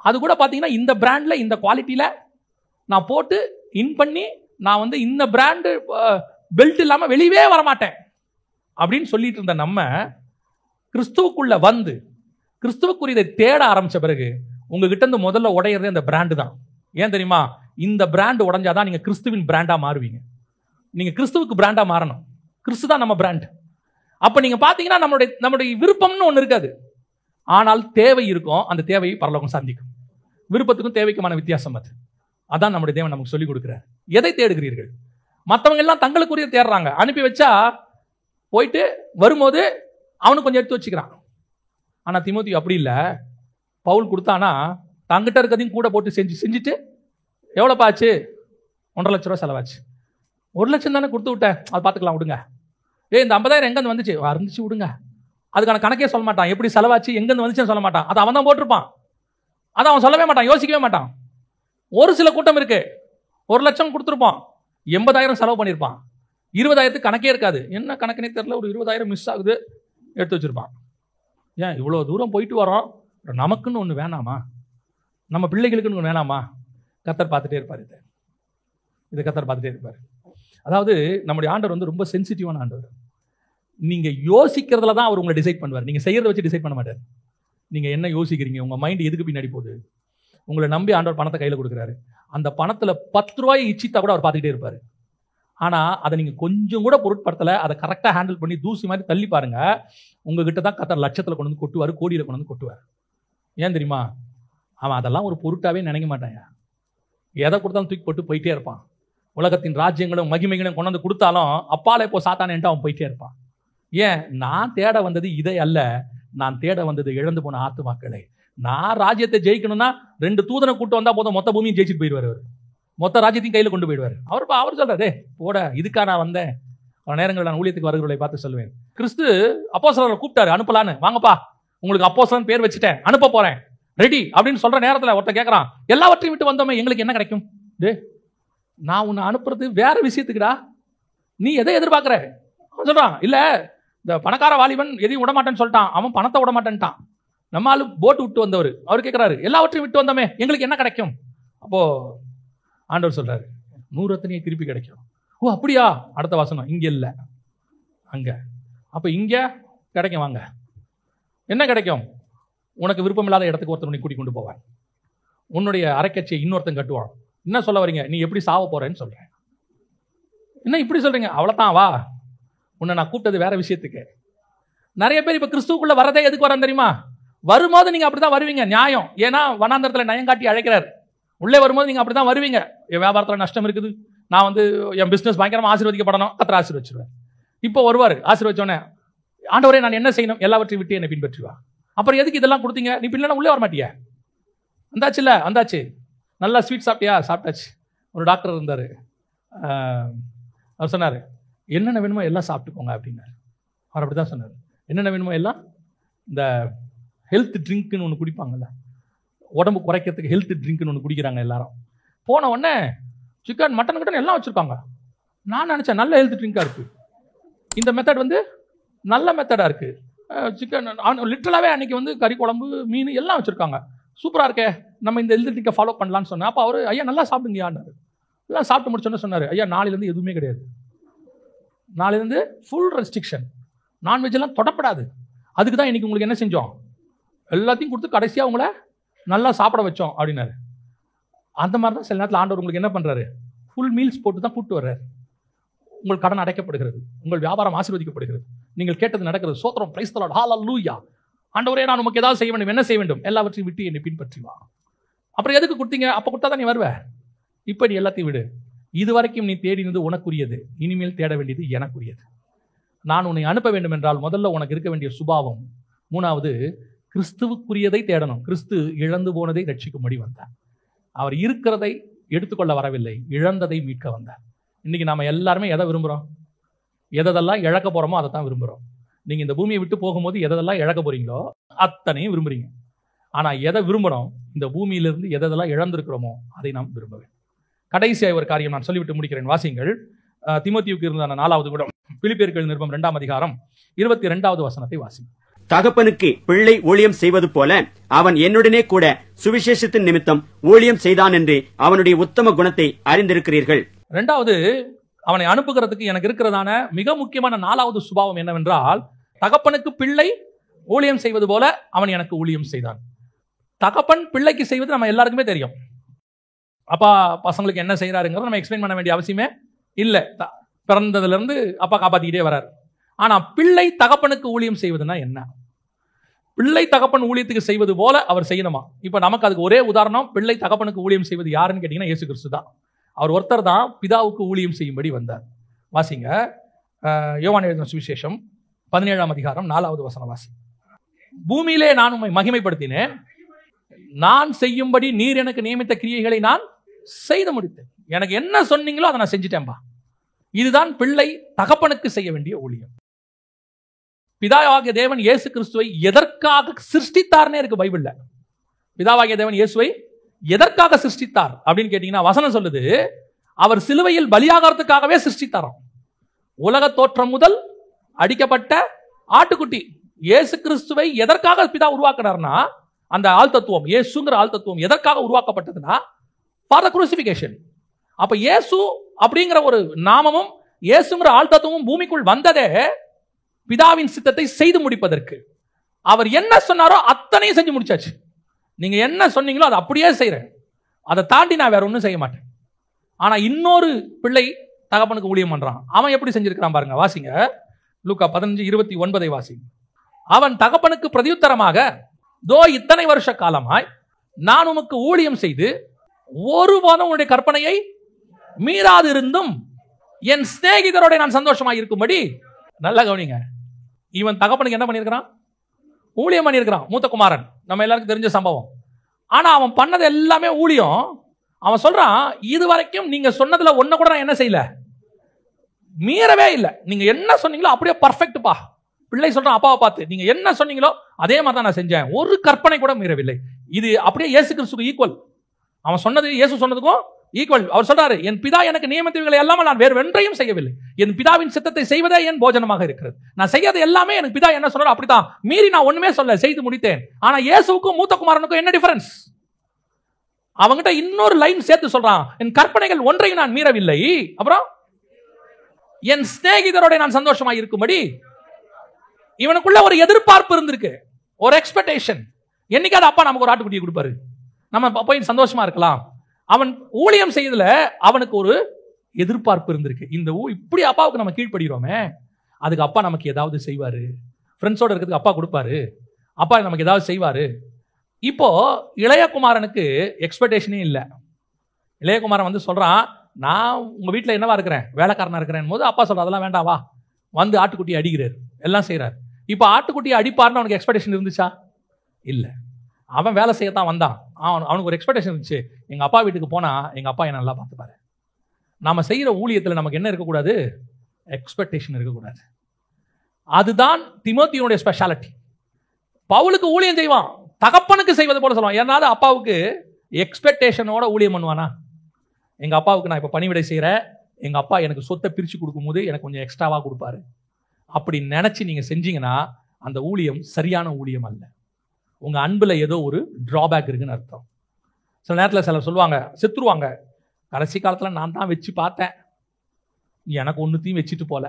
அது கூட பார்த்தீங்கன்னா இந்த பிராண்டில் இந்த குவாலிட்டியில் நான் போட்டு இன் பண்ணி நான் இந்த பிராண்டு பெல்ட் இல்லாமல் வெளியவே வரமாட்டேன் அப்படின்னு சொல்லிட்டு இருந்த நம்ம கிறிஸ்துவுக்குள்ள வந்து கிறிஸ்துவுக்குரியதை தேட ஆரம்பிச்ச பிறகு உங்ககிட்ட இருந்து முதல்ல உடையிறதே அந்த பிராண்டு தான். ஏன் தெரியுமா? இந்த பிராண்டு உடைஞ்சாதான் நீங்க கிறிஸ்துவின் பிராண்டா மாறுவீங்க. நீங்க கிறிஸ்துவுக்கு பிராண்டா மாறணும். கிறிஸ்து தான் நம்ம பிராண்ட். அப்ப நீங்க பாத்தீங்கன்னா நம்மளுடைய விருப்பம்னு ஒண்ணு இருக்காது, ஆனால் தேவை இருக்கும். அந்த தேவையை பரலோகம் சந்திக்கும். விருப்பத்துக்கும் தேவைக்குமான வித்தியாசம் அது. அதான் நம்முடைய தேவன் நமக்கு சொல்லிக் கொடுக்கிறார். எதை தேடுகிறீர்கள்? மற்றவங்க எல்லாம் தங்களுக்குரிய தேடுறாங்க, அனுப்பி வச்சா போயிட்டு வரும்போது அவனுக்கு கொஞ்சம் எடுத்து வச்சுக்கிறான். ஆனா தீமோத்தேயு அப்படி இல்லை. பவுல் கொடுத்தானா தங்கிட்ட இருக்கிறதையும் கூட போட்டு செஞ்சுட்டு எவ்வளோப்பா ஆச்சு? 1.5 லட்ச ரூபா செலவாச்சு. 1 லட்சம் தானே கொடுத்து விட்டேன், அதை பார்த்துக்கலாம் விடுங்க. இந்த 50,000 எங்கேருந்து வந்துச்சு? இருந்துச்சு விடுங்க. அதுக்கான கணக்கே சொல்ல மாட்டான். எப்படி செலவாச்சு, எங்கேருந்து வந்துச்சுன்னு சொல்ல மாட்டான். அதை அவன் தான் போட்டிருப்பான். அதை அவன் சொல்லவே மாட்டான், யோசிக்கவே மாட்டான். ஒரு சில கூட்டம் இருக்கு, 1 லட்சம் கொடுத்துருப்பான், 80,000 செலவு பண்ணியிருப்பான், 20,000 கணக்கே இருக்காது. என்ன கணக்குனே தெரியல, ஒரு 20,000 மிஸ் ஆகுது, எடுத்து வச்சிருப்பான். ஏன் இவ்வளோ தூரம் போயிட்டு வரோம், நமக்குன்னு ஒன்று வேணாமா, நம்ம பிள்ளைகளுக்குன்னு ஒன்று வேணாமா? கர்த்தர் பார்த்துட்டே இருப்பார். இதை கர்த்தர் பார்த்துட்டே இருப்பார். அதாவது நம்முடைய ஆண்டவர் ரொம்ப சென்சிட்டிவான ஆண்டவர். நீங்க யோசிக்கிறதுல தான் அவர் உங்களை டிசைட் பண்ணுவார். நீங்க செய்யறத வச்சு டிசைட் பண்ண மாட்டார். நீங்க என்ன யோசிக்கிறீங்க, உங்க மைண்ட் எதுக்கு பின்னாடி போகுது. உங்களை நம்பி ஆண்டவர் பணத்தை கையில கொடுக்குறாரு. அந்த பணத்துல 10 ரூபாய் இச்சித்தா கூட அவர் பார்த்துக்கிட்டே இருப்பாரு. ஆனா அதை நீங்க கொஞ்சம் கூட பொருட்படுத்தல, அதை கரெக்டா ஹேண்டில் பண்ணி தூசி மாதிரி தள்ளி பாருங்க, உங்ககிட்ட தான் கர்த்தர் லட்சத்துல கொண்டு வந்து கொட்டுவார், கோடியில கொண்டு வந்து கொட்டுவார். ஏன் தெரியுமா? அவன் அதெல்லாம் ஒரு பொருட்டாவே நினைக்க மாட்டாங்க. எதை கொடுத்தாலும் தூக்கி போட்டு போயிட்டே இருப்பான். உலகத்தின் ராஜ்யங்களும் மகிமைகளும் கொண்டு வந்து கொடுத்தாலும் அப்பாலே இப்போ சாத்தானேன்ட்டு அவன் போயிட்டே இருப்பான். ஏன்? நான் தேட வந்தது இதை அல்ல, நான் தேட வந்தது இழந்து போன ஆத்துமாக்களை. நான் ராஜ்யத்தை ஜெயிக்கணும்னா 2 தூதனை கூட்டு வந்தா போதும், மொத்த பூமியும் ஜெயிச்சுட்டு போயிடுவார். அவர் மொத்த ராஜ்யத்தையும் கையில் கொண்டு போயிடுவார். அவர் சொல்றாரு, போட இதுக்கா நான் வந்தேன். பல நேரங்கள் நான் ஊழியத்துக்கு வருகிறவர்களை பார்த்து சொல்லுவேன், கிறிஸ்து அப்போஸ்தலரை கூப்பிட்டாரு, அனுப்பலான்னு, வாங்கப்பா உங்களுக்கு அப்போஸ்தலன் பேர் வச்சுட்டேன், அனுப்ப போறேன், ரெடி அப்படின்னு சொல்ற நேரத்தில் ஒருத்தன் கேட்கறான், எல்லாவற்றையும் விட்டு வந்தோமே எங்களுக்கு என்ன கிடைக்கும்? நான் உன்னை அனுப்புறது வேற விஷயத்துக்குடா, நீ எதை எதிர்பார்க்கிற? சொல்றான், இல்ல இந்த பணக்கார வாலிபன் எதையும் விடமாட்டேன்னு சொல்லிட்டான், அவன் பணத்தை விடமாட்டேன்ட்டான். நம்ம ஆளு போட்டு விட்டு வந்தவர், அவர் கேட்கிறாரு, எல்லாவற்றையும் விட்டு வந்தோமே எங்களுக்கு என்ன கிடைக்கும்? அப்போ ஆண்டவர் சொல்றாரு, 100 ரத்தினியை திருப்பி கிடைக்கும். ஓ அப்படியா? அடுத்த வசனம், இங்க இல்ல அங்க. அப்ப இங்க கிடைக்கும், வாங்க. என்ன கிடைக்கும்? உனக்கு விருப்பம் இல்லாத இடத்துக்கு ஒருத்தர் உன்னை கூட்டிக் கொண்டு போவான், உன்னுடைய அரைக்கட்சியை இன்னொருத்தன் கட்டுவான். என்ன சொல்ல வரீங்க? நீ எப்படி சாவ போறேன்னு சொல்றேன். என்ன இப்படி சொல்றீங்க? அவ்வளவுதான், வா, உன்னை நான் கூப்பிட்டது வேற விஷயத்துக்கு. நிறைய பேர் இப்ப கிறிஸ்துவுக்குள்ள வரதே எதுக்கு வரான்னு தெரியுமா? வரும்போது நீங்க அப்படிதான் வருவீங்க, நியாயம். ஏன்னா வனாந்தரத்துல நயம் காட்டி அழைக்கிறார். உள்ளே வரும்போது நீங்க அப்படிதான் வருவீங்க. என் வியாபாரத்துல நஷ்டம் இருக்குது, நான் என் பிசினஸ் பயங்கரமா ஆசீர்வதிக்கப்படணும், கர்த்தர் ஆசீர்வதிச்சிருவார். இப்போ வருவார், ஆசீர்வதிச்சோன்னே, ஆண்டவரே நான் என்ன செய்யணும்? எல்லாவற்றையும் விட்டு என்னை பின்பற்றி வா. அப்புறம் எதுக்கு இதெல்லாம் கொடுத்தீங்க? நீ பிள்ளை உள்ளே வர மாட்டியா? வந்தாச்சு இல்ல, வந்தாச்சு. நல்லா ஸ்வீட் சாப்பிட்டியா? சாப்பிட்டாச்சு. ஒரு டாக்டர் இருந்தார், அவர் சொன்னார், என்னென்ன வேணுமோ எல்லாம் சாப்பிட்டுக்கோங்க அப்படின்னாரு. அவர் அப்படி தான் சொன்னார். என்னென்ன வேணுமோ எல்லாம், இந்த ஹெல்த் ட்ரிங்க்னு ஒன்று குடிப்பாங்கல்ல, உடம்பு குறைக்கிறதுக்கு ஹெல்த் ட்ரிங்க்னு ஒன்று குடிக்கிறாங்க எல்லாரும். போன உடனே சிக்கன் மட்டன் கிட்டன் எல்லாம் வச்சுருக்காங்க. நான் நினச்சேன் நல்ல ஹெல்த் ட்ரிங்காக இருக்குது, இந்த மெத்தட் நல்ல மெத்தடாக இருக்குது. சிக்கன் லிட்டரலாகவே அன்றைக்கி கறி குழம்பு மீன் எல்லாம் வச்சுருக்காங்க, சூப்பராக இருக்கே, நம்ம இந்த ஹெல்த் ட்ரிங்கை ஃபாலோ பண்ணலான்னு சொன்னேன். அப்போ அவர், ஐயா நல்லா சாப்பிடுங்கயான்னாரு. எல்லாம் சாப்பிட்டு முடிச்சோன்னு சொன்னார், ஐயா நாளையிலேருந்து எதுவுமே கிடையாது, நாளையிலேருந்து ஃபுல் ரெஸ்ட்ரிக்ஷன், நான்வெஜ்லாம் தொடப்படாது. அதுக்கு தான் இன்றைக்கி உங்களுக்கு என்ன செஞ்சோம், எல்லாத்தையும் கொடுத்து கடைசியாக உங்களை நல்லா சாப்பிட வச்சோம் அப்படின்னாரு. அந்த மாதிரி தான் சில நேரத்தில் ஆண்டவர் உங்களுக்கு என்ன பண்ணுறாரு, ஃபுல் மீல்ஸ் போட்டு தான் கூப்பிட்டு வர்றாரு. உங்கள் கடன் அடைக்கப்படுகிறது, உங்கள் வியாபாரம் ஆசீர்வதிக்கப்படுகிறது, நீங்கள் கேட்டது நடக்கிறது. சோத்திரம், பிரைஸ் தி லார்ட், ஹல்லேலூயா. ஆண்டவரே நான் உமக்கு ஏதாவது செய்ய வேண்டும், என்ன செய்ய வேண்டும்? எல்லாவற்றையும் விட்டு என்னை பின்பற்றி வா. அப்புறம் எதுக்கு கொடுத்தீங்க? அப்போ கொடுத்தா தான் நீ வருவ. இப்போ நீ எல்லாத்தையும் விடு. இதுவரைக்கும் நீ தேடினது உனக்குரியது, இனிமேல் தேட வேண்டியது எனக்குரியது. நான் உன்னை அனுப்ப வேண்டும் என்றால் முதல்ல உனக்கு இருக்க வேண்டிய சுபாவம், 3வது கிறிஸ்துவுக்குரியதை தேடணும். கிறிஸ்து இழந்து போனதை ரட்சிக்கும்படி வந்தார். அவர் இருக்கிறதை எடுத்துக்கொள்ள வரவில்லை, இழந்ததை மீட்க வந்தார். இன்னைக்கு நாம எல்லாருமே எதை விரும்புகிறோம்? எதெல்லாம் இழக்க போகிறோமோ அதை தான் விரும்புகிறோம். நீங்கள் இந்த பூமியை விட்டு போகும்போது எதெல்லாம் இழக்க போகிறீங்களோ அத்தனையும் விரும்புகிறீங்க. ஆனால் எதை விரும்புகிறோம்? இந்த பூமியிலிருந்து எதெல்லாம் இழந்திருக்கிறோமோ அதை நாம் விரும்புவேன். கடைசியாக ஒரு காரியம் நான் சொல்லிவிட்டு முடிக்கிறேன். வாசிங்கள், தீமோத்தேயுவுக்கு இருந்த 4வது குடம், பிலிப்பியர்கள் நிருபம் 2ஆம் அதிகாரம் 22வது வசனத்தை வாசி. தகப்பனுக்கு பிள்ளை ஊழியம் செய்வது போல அவன் என்னுடனே கூட சுவிசேஷத்தின் நிமித்தம் ஊழியம் செய்தான் என்று அவனுடைய உத்தம குணத்தை அறிந்திருக்கிறீர்கள். 2வது, அவனை அனுப்புகிறதுக்கு எனக்கு இருக்கிறதான மிக முக்கியமான 4வது சுபாவம் என்னவென்றால், தகப்பனுக்கு பிள்ளை ஊழியம் செய்வது போல அவன் எனக்கு ஊழியம் செய்தான். தகப்பன் பிள்ளைக்கு செய்வது நம்ம எல்லாருக்குமே தெரியும். அப்பா பசங்களுக்கு என்ன செய்யறாருங்கிறத நம்ம எக்ஸ்பிளைன் பண்ண வேண்டிய அவசியமே இல்லை. பிறந்ததுல இருந்து அப்பா காப்பாத்திக்கிட்டே வர்றாரு. ஆனா பிள்ளை தகப்பனுக்கு ஊழியம் செய்வதுன்னா என்ன? பிள்ளை தகப்பன் ஊழியத்துக்கு செய்வது போல அவர் செய்யணுமா? இப்ப நமக்கு அதுக்கு ஒரே உதாரணம், பிள்ளை தகப்பனுக்கு ஊழியம் செய்வது யாருன்னு கேட்டீங்கன்னா இயேசு கிறிஸ்து தான். அவர் ஒருத்தர் தான் பிதாவுக்கு ஊழியம் செய்யும்படி வந்தார். வாசிங்க, யோவான் எழுதின சுவிசேஷம் 17ஆம் அதிகாரம் 4வது வசனம் வாசி. பூமியிலே நான் உம்மை மகிமைப்படுத்தினேன், நான் செய்யும்படி நீர் எனக்கு நியமித்த கிரியைகளை நான் செய்து முடித்தேன். எனக்கு என்ன சொன்னீங்களோ அதை நான் செஞ்சிட்டேன்பா. இதுதான் பிள்ளை தகப்பனுக்கு செய்ய வேண்டிய ஊழியம். பிதாவாகிய தேவன் இயேசு கிறிஸ்துவை எதற்காக சிருஷ்டித்தார்னே இருக்கு பைபிள்ல. பிதாவாகிய தேவன் இயேசுவை எதற்காக சிருஷ்டித்தார் அப்படின்னு கேட்டீங்கன்னா வசனம் சொல்லுது, அவர் சிலுவையில் பலியாகிறதுக்காகவே சிருஷ்டித்தாராம். உலக தோற்றம் முதல் அடிக்கப்பட்ட ஆட்டுக்குட்டி இயேசு கிறிஸ்துவை எதற்காக பிதா உருவாக்குனார்னா, அந்த ஆள் தத்துவம், இயேசுங்கிற ஆள் தத்துவம் எதற்காக உருவாக்கப்பட்டதுன்னா ஃபார் த குரூசிஃபிகேஷன். அப்ப இயேசு அப்படிங்கிற ஒரு நாமமும் இயேசுங்கிற ஆள் தத்துவமும் பூமிக்குள் வந்ததே பிதாவின் சித்தத்தை செய்து முடிப்பதற்கு. அவர் என்ன சொன்னாரோ அத்தனையும் செஞ்சு முடிச்சாச்சு. நீங்க என்ன சொன்னீங்களோ அதை அப்படியே செய்யறேன், அதை தாண்டி நான் வேற ஒன்றும் செய்ய மாட்டேன். ஆனா இன்னொரு பிள்ளை தகப்பனுக்கு ஊழியம் பண்றான். அவன் எப்படி செஞ்சிருக்கிறான் பாருங்க, வாசிங்க. லூக்கா 15:29 வாசிங்க. அவன் தகப்பனுக்கு பிரதியுத்தரமாக, தோ இத்தனை வருஷ காலமாய் நான் உமக்கு ஊழியம் செய்து ஒருபோதும் உன்னுடைய கற்பனையை மீறாது இருந்தும் என் சிநேகிதரோட நான் சந்தோஷமாக இருக்கும்படி. நல்லா கவனிங்க, இவன் தகப்பனுக்கு என்ன பண்ணியிருக்கிறான்? ஊழியம் பண்ணியிருக்கிறான். மூத்த குமாரன், நம்ம எல்லாருக்கும் தெரிஞ்ச சம்பவம். ஆனா அவன் பண்ணது எல்லாமே ஊழியம். அவன் சொல்றான், இது வரைக்கும் நீங்க சொன்னதுல ஒன்ன கூட நான் என்ன செய்யல, மீறவே இல்லை. நீங்க என்ன சொன்னீங்களோ அப்படியே பர்ஃபெக்ட்பா. பிள்ளை சொல்றான் அப்பாவை பார்த்து, நீங்க என்ன சொன்னீங்களோ அதே மாதிரி தான் நான் செஞ்சேன், ஒரு கற்பனை கூட மீறவில்லை. இது அப்படியே இயேசு கிறிஸ்துக்கு ஈக்குவல். அவன் சொன்னது இயேசு சொன்னதுக்கும் ஈக்குவல். அவர் சொல்றாரு, என் பிதா எனக்கு நியமித்தவைகளை எல்லாமே நான் வேறு ஒன்றையும் செய்யவில்லை, என் பிதாவின் சித்தத்தை செய்வதே என் போஜனமாக இருக்கிறது. நான் செய்யாத எல்லாமே எனக்கு பிதா என்ன சொன்னாரோ அப்படித்தான், மீறி நான் ஒண்ணுமே சொல்ல, செய்து முடித்தேன். ஆனா இயேசுவுக்கும் மூத்த குமாரனுக்கும் என்ன டிஃபரன்ஸ்? அவங்கிட்ட இன்னொரு லைன் சேர்த்து சொல்றான், என் கற்பனைகள் ஒன்றையும் நான் மீறவில்லை, அப்புறம் என் சிநேகிதரோட நான் சந்தோஷமாக இருக்கும்படி. இவனுக்குள்ள ஒரு எதிர்பார்ப்பு இருந்திருக்கு, ஒரு எக்ஸ்பெக்டேஷன். என்னைக்காவது அப்பா நமக்கு ஒரு ஆட்டுக்குட்டியை கொடுப்பாரு, நம்ம போய் சந்தோஷமா இருக்கலாம். அவன் ஊழியம் செய்யறதுல அவனுக்கு ஒரு எதிர்பார்ப்பு இருந்திருக்கு. இந்த இப்படி அப்பாவுக்கு நம்ம கீழ்ப்படுகிறோமே, அதுக்கு அப்பா நமக்கு ஏதாவது செய்வாரு, ஃப்ரெண்ட்ஸோட இருக்கிறதுக்கு அப்பா கொடுப்பாரு, அப்பா நமக்கு ஏதாவது செய்வாரு. இப்போ இளையகுமாரனுக்கு எக்ஸ்பெக்டேஷனே இல்லை. இளையகுமாரன் வந்து சொல்றான், நான் உங்க வீட்டில் என்னவா இருக்கிறேன், வேலைக்காரனா இருக்கிறேன் போது அப்பா சொல்ற, அதெல்லாம் வேண்டாவா, வந்து ஆட்டுக்குட்டியை அடிக்கிறார், எல்லாம் செய்யறாரு. இப்போ ஆட்டுக்குட்டியை அடிப்பார்னு அவனுக்கு எக்ஸ்பெக்டேஷன் இருந்துச்சா? இல்லை. அவன் வேலை செய்யத்தான் வந்தான். அவனுக்கு ஒரு எக்ஸ்பெக்டேஷன் இருந்துச்சு, எங்க அப்பா வீட்டுக்கு போனா எங்க அப்பா என்ன நல்லா பார்த்துப்பாரு. நாம செய்யற ஊழியத்தில் நமக்கு என்ன இருக்கக்கூடாது, எக்ஸ்பெக்டேஷன் இருக்கக்கூடாது. அதுதான் தீமோத்தேயுடைய ஸ்பெஷாலிட்டி. பவுலுக்கு ஊழியம் செய்வான், தகப்பனுக்கு செய்வது போல சொல்லுவான். ஏன்னா அப்பாவுக்கு எக்ஸ்பெக்டேஷனோட ஊழியம் பண்ணுவானா? எங்க அப்பாவுக்கு நான் இப்ப பணிவிடை செய்யறேன், எங்க அப்பா எனக்கு சொத்தை பிரிச்சு கொடுக்கும்போது எனக்கு கொஞ்சம் எக்ஸ்ட்ராவா கொடுப்பாரு, அப்படி நினைச்சு நீங்க செஞ்சீங்கன்னா அந்த ஊழியம் சரியான ஊழியம் அல்ல. உங்க அன்புல ஏதோ ஒரு டிராபேக் இருக்குன்னு அர்த்தம். சில நேரத்தில் சிலர் சொல்லுவாங்க, செத்துருவாங்க, கடைசி காலத்துல நான் தான் வச்சு பார்த்தேன், எனக்கு ஒன்னுத்தையும் வச்சுட்டு போல.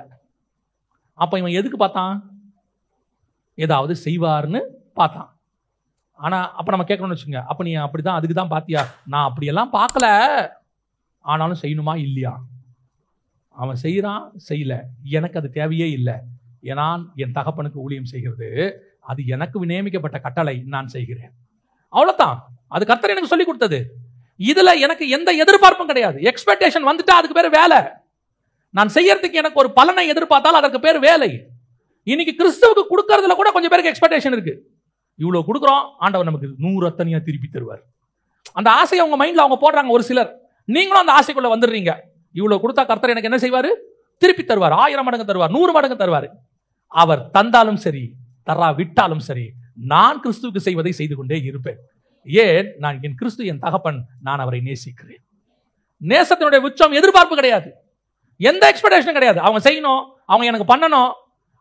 அப்ப இவன் எதுக்கு பார்த்தான்? ஏதாவது செய்வார்னு பார்த்தான். ஆனா அப்ப நம்ம கேட்கணும்னு வச்சுங்க, அப்ப நீ அப்படிதான் அதுக்கு தான் பார்த்தியா? நான் அப்படியெல்லாம் பார்க்கல, ஆனாலும் செய்யணுமா இல்லையா? அவன் செய்யறான், செய்யல, எனக்கு அது தேவையே இல்லை. ஏன்னா என் தகப்பனுக்கு ஊழியம் செய்கிறது அது எனக்கு நியமிக்கப்பட்ட கட்டளை, நான் செய்கிறேன், அவ்வளவுதான். அது கர்த்தர் எனக்கு சொல்லி கொடுத்தது. இதுல எனக்கு எந்த எதிர்பார்ப்பும் கிடையாது. எக்ஸ்பெக்டேஷன் வந்துட்டா அதுக்கு பேர் வேலை. நான் செய்யறதுக்கு எனக்கு ஒரு பலனை எதிர்பார்த்தால் அதற்கு பேர் வேலை. இன்னைக்கு கிறிஸ்துவுக்கு கொடுக்கறதுல கூட கொஞ்சம் பேருக்கு எக்ஸ்பெக்டேஷன் இருக்கு. இவ்வளவு கொடுக்குறோம், ஆண்டவர் நமக்கு 100 அத்தனையா திருப்பி தருவார். அந்த ஆசையை அவங்க மைண்ட்ல அவங்க போடுறாங்க. ஒரு சிலர், நீங்களும் அந்த ஆசைக்குள்ள வந்துடுறீங்க. இவ்வளவு கொடுத்தா கர்த்தர் எனக்கு என்ன செய்வாரு, திருப்பி தருவார், 1000 மடங்கு தருவார், 100 மடங்கு தருவார். அவர் தந்தாலும் சரி, தரா விட்டாலும் சரி, நான் கிறிஸ்துவுக்கு செய்வதை செய்து கொண்டே இருப்பேன். ஏன்? நான் என் கிறிஸ்து என் தகப்பன், நான் அவரை நேசிக்கிறேன். நேசத்தினுடைய உச்சம் எதிர்பார்ப்பு கிடையாது, எந்த எக்ஸ்பெக்டேஷனும் கிடையாது. அவங்க செய்யணும், அவங்க எனக்கு பண்ணணும்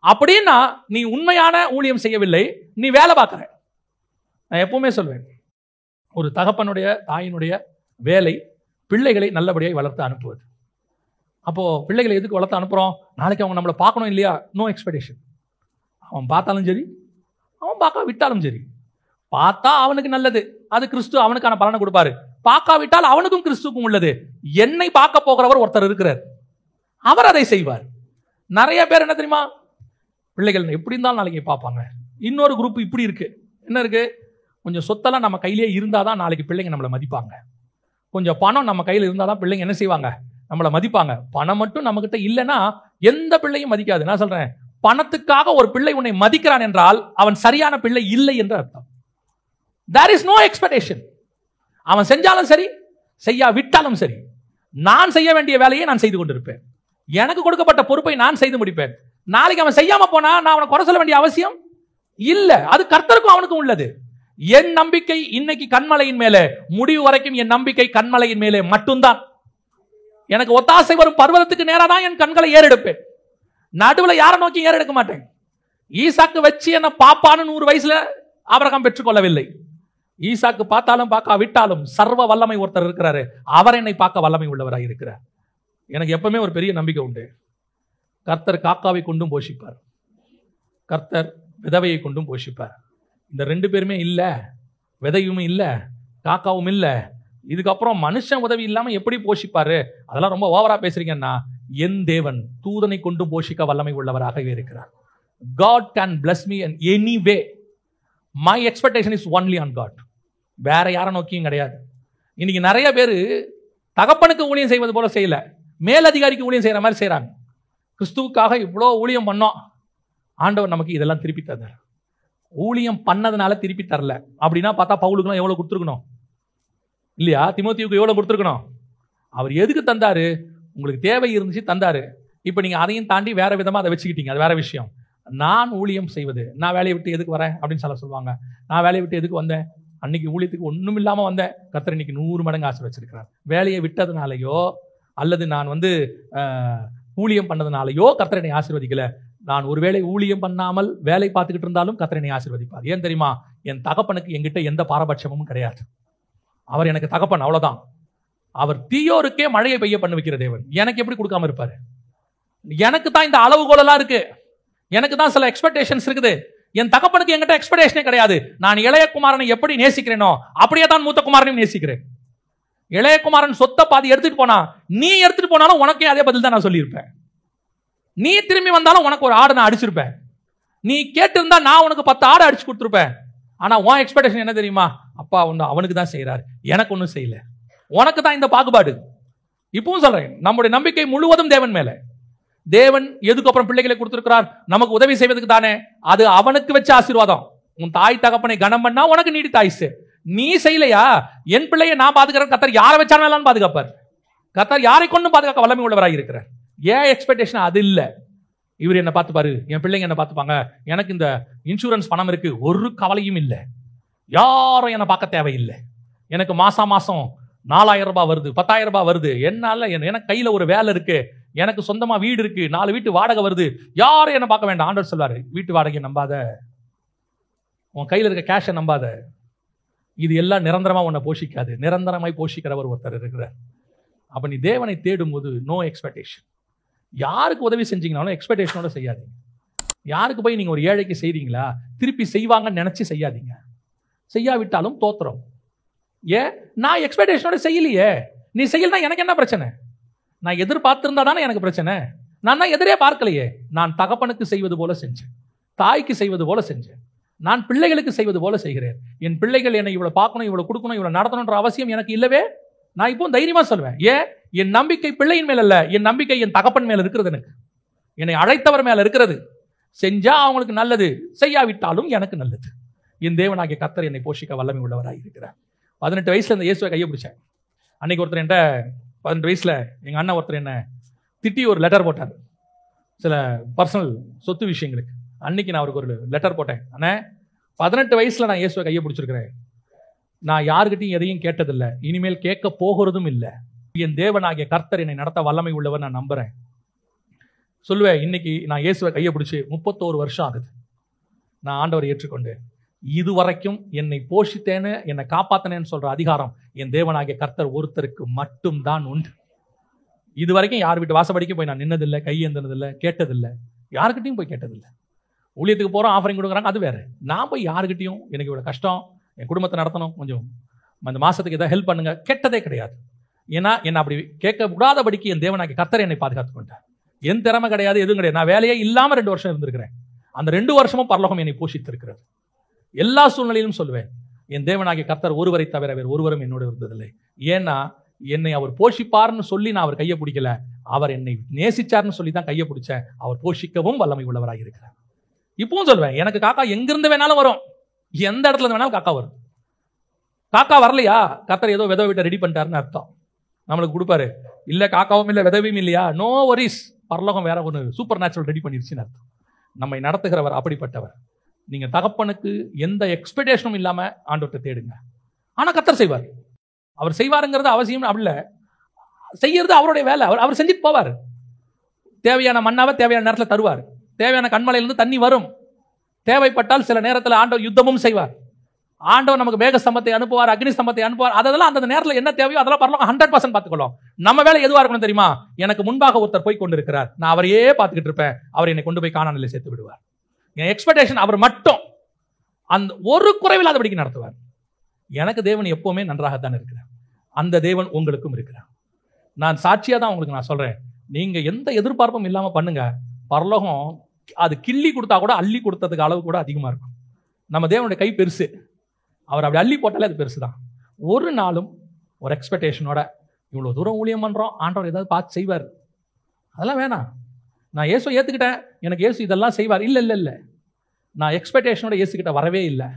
அப்படின்னா நீ உண்மையான ஊழியம் செய்யவில்லை, நீ வேலை பார்க்கிற. நான் எப்பவுமே சொல்வேன், ஒரு தகப்பனுடைய தாயினுடைய வேலை பிள்ளைகளை நல்லபடியாக வளர்த்து அனுப்புவது. அப்போ பிள்ளைகளை எதுக்கு வளர்த்து அனுப்புறோம்? நாளைக்கு அவங்க நம்மளை பார்க்கணும் இல்லையா? No expectation. அவன் பார்த்தாலும் சரி, அவன் பார்க்க விட்டாலும் சரி. பார்த்தா அவனுக்கு நல்லது, அது கிறிஸ்து அவனுக்கான பலனை கொடுப்பாரு. பார்க்காவிட்டால் அவனுக்கும் கிறிஸ்துக்கும் உள்ளது. என்னை பார்க்க போகிறவர் ஒருத்தர் இருக்கிறார், அவர் அதை செய்வார். நிறைய பேர் என்ன தெரியுமா, பிள்ளைகள் எப்படி இருந்தாலும் நாளைக்கு பார்ப்பாங்க. இன்னொரு குரூப் இப்படி இருக்கு, என்ன இருக்கு, கொஞ்சம் சொத்தெல்லாம் நம்ம கையிலேயே இருந்தாதான் நாளைக்கு பிள்ளைங்க நம்மளை மதிப்பாங்க. கொஞ்சம் பணம் நம்ம கையில் இருந்தாதான் பிள்ளைங்க என்ன செய்வாங்க, நம்மளை மதிப்பாங்க. பணம் மட்டும் நம்ம கிட்ட இல்லைன்னா எந்த பிள்ளையும் மதிக்காது. நான் சொல்றேன், பணத்துக்காக ஒரு பிள்ளை உன்னை மதிக்கிறான் என்றால் அவன் சரியான பிள்ளை இல்லை என்று அர்த்தம். There is no expectation. அவன் செஞ்சாலும் சரி, செய்யா விட்டாலும் சரி, நான் செய்ய வேண்டிய வேலையை நான் செய்து கொண்டிருப்பேன். எனக்கு கொடுக்கப்பட்ட பொறுப்பை நான் செய்து முடிப்பேன். நாளைக்கு அவன் செய்யாம போனா நான் அவனை குறை சொல்ல வேண்டிய அவசியம் இல்ல. அது கர்த்தருக்கும் அவனுக்கும் உள்ளது. என் நம்பிக்கை இன்னைக்கு கண்மலையின் மேலே, முடிவு வரைக்கும் என் நம்பிக்கை கண்மலையின் மேலே மட்டும்தான். எனக்கு ஒத்தாசை வரும் பர்வதத்துக்கு நேரா தான் என் கண்களை ஏறெடுப்பேன். நடுவில் யாரை நோக்கி ஏறெடுக்க மாட்டேன். ஈசாக்கு வச்சு என்ன பாப்பான்னு 100 வயசுல ஆபிரகாம் பெற்றுக்கொள்ளவில்லை. ஈசாக்கு பார்த்தாலும் பார்க்க விட்டாலும் சர்வ வல்லமை ஒருத்தர் இருக்கிறாரு, அவர் என்னை பார்க்க வல்லமை உள்ளவராக இருக்கிறார். எனக்கு எப்பவுமே ஒரு பெரிய நம்பிக்கை உண்டு, கர்த்தர் காக்காவை கொண்டும் போஷிப்பார். கர்த்தர் விதவையை கொண்டும் போஷிப்பார். இந்த 2 பேருமே இல்லை, விதையும் இல்லை, காக்காவும் இல்லை. இதுக்கப்புறம் மனுஷன் உதவி இல்லாமல் எப்படி போஷிப்பாரு? அதெல்லாம் ரொம்ப ஓவரா பேசுறீங்கன்னா, என் தேவன் தூதனை கொண்டு போஷிக்க வல்லமை உள்ளவராகவே இருக்கிறார். God can bless me in any way. My expectation is only on God. வேற யாரை நோக்கியும் கிடையாது. இன்னைக்கு நிறைய பேர் தகப்பனுக்கு ஊழியம் செய்வது போல செய்யல, மேலதிகாரிக்கு ஊழியம் செய்யற மாதிரி செய்யறாங்க. கிறிஸ்துவுக்காக இவ்வளோ ஊழியம் பண்ணோம், ஆண்டவர் நமக்கு இதெல்லாம் திருப்பி தந்தார். ஊழியம் பண்ணதுனால திருப்பி தரல அப்படின்னா பார்த்தா பவுலுக்குலாம் எவ்வளவு கொடுத்துருக்கணும் இல்லையா? தீமோத்தேயுக்கு எவ்வளவு கொடுத்துருக்கணும்? அவர் எதுக்கு தந்தாரு? உங்களுக்கு தேவை இருந்துச்சு தந்தாரு. இப்போ நீங்க அதையும் தாண்டி வேற விதமா அதை வச்சுக்கிட்டீங்க, அது வேற விஷயம். நான் ஊழியம் செய்வது, நான் வேலையை விட்டு எதுக்கு வரேன் அப்படின்னு சொல்லுவாங்க. நான் வேலையை விட்டு எதுக்கு வந்தேன்? அன்னைக்கு ஊழியத்துக்கு ஒன்றும் இல்லாமல் வந்தேன். கர்த்தர் இன்னைக்கு 100 மடங்கு ஆசை வச்சிருக்கிறார். வேலையை விட்டதுனாலையோ அல்லது நான் ஊழியம் பண்ணதுனாலையோ கர்த்தர் என்னை ஆசீர்வதிக்கல. நான் ஒருவேளை ஊழியம் பண்ணாமல் வேலை பார்த்துக்கிட்டு இருந்தாலும் கர்த்தர் என்னை ஆசீர்வதிப்பார். ஏன் தெரியுமா? என் தகப்பனுக்கு என்கிட்ட எந்த பாரபட்சமும் கிடையாது. அவர் எனக்கு தகப்பன், அவ்வளவுதான். அவர் தீயோருக்கே மழையை பெய்ய பண்ண வைக்கிற தேவன். எனக்கு எப்படி கொடுக்காம இருப்பாரு? எனக்கு தான் இந்த அளவுகோலெல்லாம் இருக்கு, எனக்கு தான் சில எக்ஸ்பெக்டேஷன்ஸ் இருக்குது. என் தகப்பனுக்கு என்கிட்ட எக்ஸ்பெக்டேஷனே கிடையாது. நான் இளைய குமாரனை எப்படி நேசிக்கிறேனோ அப்படியே தான் மூத்த குமாரனையும் நேசிக்கிறேன். இளைய குமாரன் சொத்தை பாதி எடுத்துட்டு போனா, நீ எடுத்துட்டு போனாலும் உனக்கே அதே பதில் தான் நான் சொல்லியிருப்பேன். நீ திரும்பி வந்தாலும் உனக்கு ஒரு ஆடு நான் அடிச்சிருப்பேன். நீ கேட்டிருந்தா நான் உனக்கு 10 ஆடு அடிச்சு கொடுத்துருப்பேன். ஆனா உன் எக்ஸ்பெக்டேஷன் என்ன தெரியுமா? அப்பா அவனுக்கு தான் செய்யறாரு, எனக்கு ஒன்றும் செய்யல. உனக்கு தான் இந்த பாகுபாடு. இப்பவும் சொல்றேன், நம்முடைய நம்பிக்கை முழுவதும் தேவன் மேல. தேவன் எதுக்கு அப்புறம் பிள்ளைகளை கொடுத்திருக்கிறார்? நமக்கு உதவி செய்வதற்கு தானே. அது அவனுக்கு வச்ச ஆசீர்வாதம். உன் தாய் தகப்பனை கனம் பண்ணா உனக்கு நீடித்த ஆயுசு. நீ செய்யலையா? என் பிள்ளையை நான் பாதுகாக்கிறேன். கர்த்தர் யாரை வச்சாலும் பாதுகாப்பார். கர்த்தர் யாரை கொண்டும் பாதுகாக்க வல்லமை உள்ளவராக இருக்கிறார். ஏன் எக்ஸ்பெக்டேஷன் அது இல்லை. இவர் என்ன பார்த்துப்பாரு, என் பிள்ளைங்க என்ன பார்த்துப்பாங்க, எனக்கு இந்த இன்சூரன்ஸ் பணம் இருக்கு, ஒரு கவலையும் இல்லை, யாரும் என்னை பார்க்க தேவையில்லை, எனக்கு மாசம் 4000 ரூபாய் வருது, 10,000 ரூபாய் வருது, என்னால எனக்கு கையில ஒரு வேலை இருக்கு, எனக்கு சொந்தமா வீடு இருக்கு, 4 வீட்டு வாடகை வருது, யாரும் என்ன பார்க்க வேண்டாம். ஆண்டவர் சொல்வாரு, வீட்டு வாடகையை நம்பாத, உன் கையில் இருக்க கேஷை நம்பாத, இது எல்லாம் நிரந்தரமா உன்னை போஷிக்காது. நிரந்தரமாய் போஷிக்கிறவர் ஒருத்தர் இருக்கிறார். அப்ப நீ தேவனை தேடும் போது நோ எக்ஸ்பெக்டேஷன். யாருக்கு உதவி செஞ்சீங்கனாலும் எக்ஸ்பெக்டேஷனோட செய்யாதீங்க. யாருக்கு போய் நீங்க ஒரு ஏழைக்கு செய்றீங்களா, திருப்பி செய்வாங்கன்னு நினைச்சு செய்யாதீங்க. செய்யாவிட்டாலும் தோத்திரம். ஏன்? நான் எக்ஸ்பெக்டேஷனோட செய்யலையே. நீ செய்யலனா எனக்கு என்ன பிரச்சனை? நான் எதிர்பார்த்திருந்தா தானே எனக்கு பிரச்சனை. நான் தான் எதிரே பார்க்கலையே. நான் தகப்பனுக்கு செய்வது போல செஞ்சேன், தாய்க்கு செய்வது போல செஞ்சேன், நான் பிள்ளைகளுக்கு செய்வது போல செய்கிறேன். என் பிள்ளைகள் என்னை இவ்வளவு பார்க்கணும், இவ்வளவு கொடுக்கணும், இவ்வளவு நடத்தணும்ன்ற அவசியம் எனக்கு இல்லவே. நான் இப்போ தைரியமா சொல்வேன். ஏன்? என் நம்பிக்கை பிள்ளையின் மேல அல்ல, என் நம்பிக்கை என் தகப்பன் மேல இருக்கிறது. எனக்கு என்னை அழைத்தவர் மேல இருக்கிறது. செஞ்சா அவங்களுக்கு நல்லது, செய்யாவிட்டாலும் எனக்கு நல்லது. என் தேவனாகிய கர்த்தர் என்னை போஷிக்க வல்லமை உள்ளவராக இருக்கிறார். 18 வயசுல இந்த இயேசுவை கையை பிடிச்சேன். அன்னைக்கு ஒருத்தர் என்கிட்ட 18 வயசுல எங்க அண்ணன் ஒருத்தர் என்ன திட்டி ஒரு லெட்டர் போட்டார், சில பர்சனல் சொத்து விஷயங்களுக்கு. அன்னைக்கு நான் அவருக்கு ஒரு லெட்டர் போட்டேன். அண்ணே, 18 வயசுல நான் இயேசுவை கையை பிடிச்சிருக்கிறேன். நான் யாருக்கிட்டையும் எதையும் கேட்டதில்லை, இனிமேல் கேட்க போகிறதும் இல்லை. என் தேவனாகிய கர்த்தர் என்னை நடத்த வல்லமை உள்ளவர் நான் நம்புறேன். சொல்லுவேன், இன்னைக்கு நான் இயேசுவை கையை பிடிச்சி 31 வருஷம் ஆகுது. நான் ஆண்டவரை ஏற்றுக்கொண்டு இதுவரைக்கும் என்னை போஷித்தேன்னு, என்னை காப்பாத்தினேன்னு சொல்ற அதிகாரம் என் தேவனாகிய கர்த்தர் ஒருத்தருக்கு மட்டும்தான் உண்டு. இதுவரைக்கும் யார் வீட்டு வாசப்படிக்கு போய் நான் நின்னதில்லை, கையேந்தினதில்லை, கேட்டதில்லை, யாருக்கிட்டையும் போய் கேட்டதில்லை. ஊழியத்துக்கு போறோம், ஆஃபரிங் கொடுக்குறாங்க, அது வேற. நான் போய் யாருக்கிட்டையும் எனக்கு இவ்வளவு கஷ்டம், என் குடும்பத்தை நடத்தணும், கொஞ்சம் அந்த மாசத்துக்கு ஏதாவது ஹெல்ப் பண்ணுங்க, கேட்டதே கிடையாது. ஏன்னா என்ன அப்படி கேட்க கூடாதபடிக்கு என் தேவனாகிய கர்த்தர் என்னை பாதுகாத்துக் கொண்டார். என் திறமை கிடையாது, எதுவும் கிடையாது. நான் வேலையே இல்லாம 2 வருஷம் இருந்திருக்கிறேன். அந்த 2 வருஷமும் பரலோகம் என்னை போஷித்திருக்கிறது. எல்லா சூழ்நிலையிலும் சொல்லுவேன், என் தேவனாகிய கர்த்தர் ஒருவரை தவிர வேறு ஒருவரும் என்னோட இருந்ததில்லை. ஏன்னா என்னை அவர் போஷிப்பார்னு சொல்லி நான் அவர் கையை பிடிக்கல, அவர் என்னை நேசிச்சார்னு சொல்லி தான் கையை பிடிச்சேன். அவர் போஷிக்கவும் வல்லமை உள்ளவராக இருக்கிறார். இப்பவும் சொல்லுவேன், எனக்கு காக்கா எங்கிருந்து வேணாலும் வரும், எந்த இடத்துல இருந்து வேணாலும் காக்கா வரும். காக்கா வரலையா, கர்த்தர் ஏதோ விதவை வீட்டை ரெடி பண்ணிட்டாருன்னு அர்த்தம். நம்மளுக்கு கொடுப்பாரு. இல்ல காக்காவும் இல்லை, விதவையும் இல்லையா, நோ வரிஸ், பரலோகம் வேற ஒரு சூப்பர் நேச்சுரல் ரெடி பண்ணிருச்சுன்னு அர்த்தம். நம்மை நடத்துகிறவர் அப்படிப்பட்டவர். நீங்க தகப்பனுக்கு எந்த எக்ஸ்பெக்டேஷனும் இல்லாம ஆண்டவர்கிட்ட தேடுங்க. ஆனா கர்த்தர் செய்வார். அவர் செய்வாருங்கிறது அவசியம் அப்படி இல்லை, செய்யறது அவருடைய வேலை. அவர் செஞ்சுட்டு போவார். தேவையான மண்ணாவை தேவையான நேரத்தில் தருவார். தேவையான கண்மலையிலிருந்து தண்ணி வரும். தேவைப்பட்டால் சில நேரத்தில் ஆண்டவர் யுத்தமும் செய்வார். ஆண்டவர் நமக்கு மேக ஸ்தம்பத்தை அனுப்புவார், அக்னி ஸ்தம்பத்தை அனுப்புவார். அதெல்லாம் அந்த நேரத்தில் என்ன தேவையோ அதெல்லாம் பரலோகம் 100% பார்த்துக்கொள்ளும். நம்ம வேலை எதுவா இருக்கணும் தெரியுமா? எனக்கு முன்பாக ஒருத்தர் போய் கொண்டிருக்கிறார், நான் அவரையே பார்த்துக்கிட்டு இருப்பேன், அவர் என்னை கொண்டு போய் கானானிலே சேர்த்து விடுவார். என் எக்ஸ்பெக்டேஷன் அவர் மட்டும் அந்த ஒரு குறைவில்லாதபடிக்கு நடத்துவார். எனக்கு தேவன் எப்பவுமே நன்றாகத்தான் இருக்கிறார். அந்த தேவன் உங்களுக்கும் இருக்கிறார். நான் சாட்சியா தான் உங்களுக்கு நான் சொல்றேன். நீங்க எந்த எதிர்பார்ப்பும் இல்லாம பண்ணுங்க, பரலோகம் அது கிள்ளி கொடுத்தா கூட அள்ளி கொடுத்ததுக்கு அளவு கூட அதிகமா இருக்கும். நம்ம தேவனுடைய கை பெருசு, அவர் அப்படி அள்ளி போட்டாலே அது பெருசு தான். ஒரு நாளும் ஒரு எக்ஸ்பெக்டேஷனோட இவ்வளவு தூரம் ஊழியம் பண்றோம், ஆண்டவர் ஏதாவது பார்த்து செய்வார், அதெல்லாம் வேணாம். நான் இயேசு ஏத்துக்கிட்டேன், எனக்கு இயேசு இதெல்லாம் செய்வார், இல்ல இல்ல இல்ல, நான் எக்ஸ்பெக்டேஷனோட இயேசுகிட்ட வரவே இல்லை.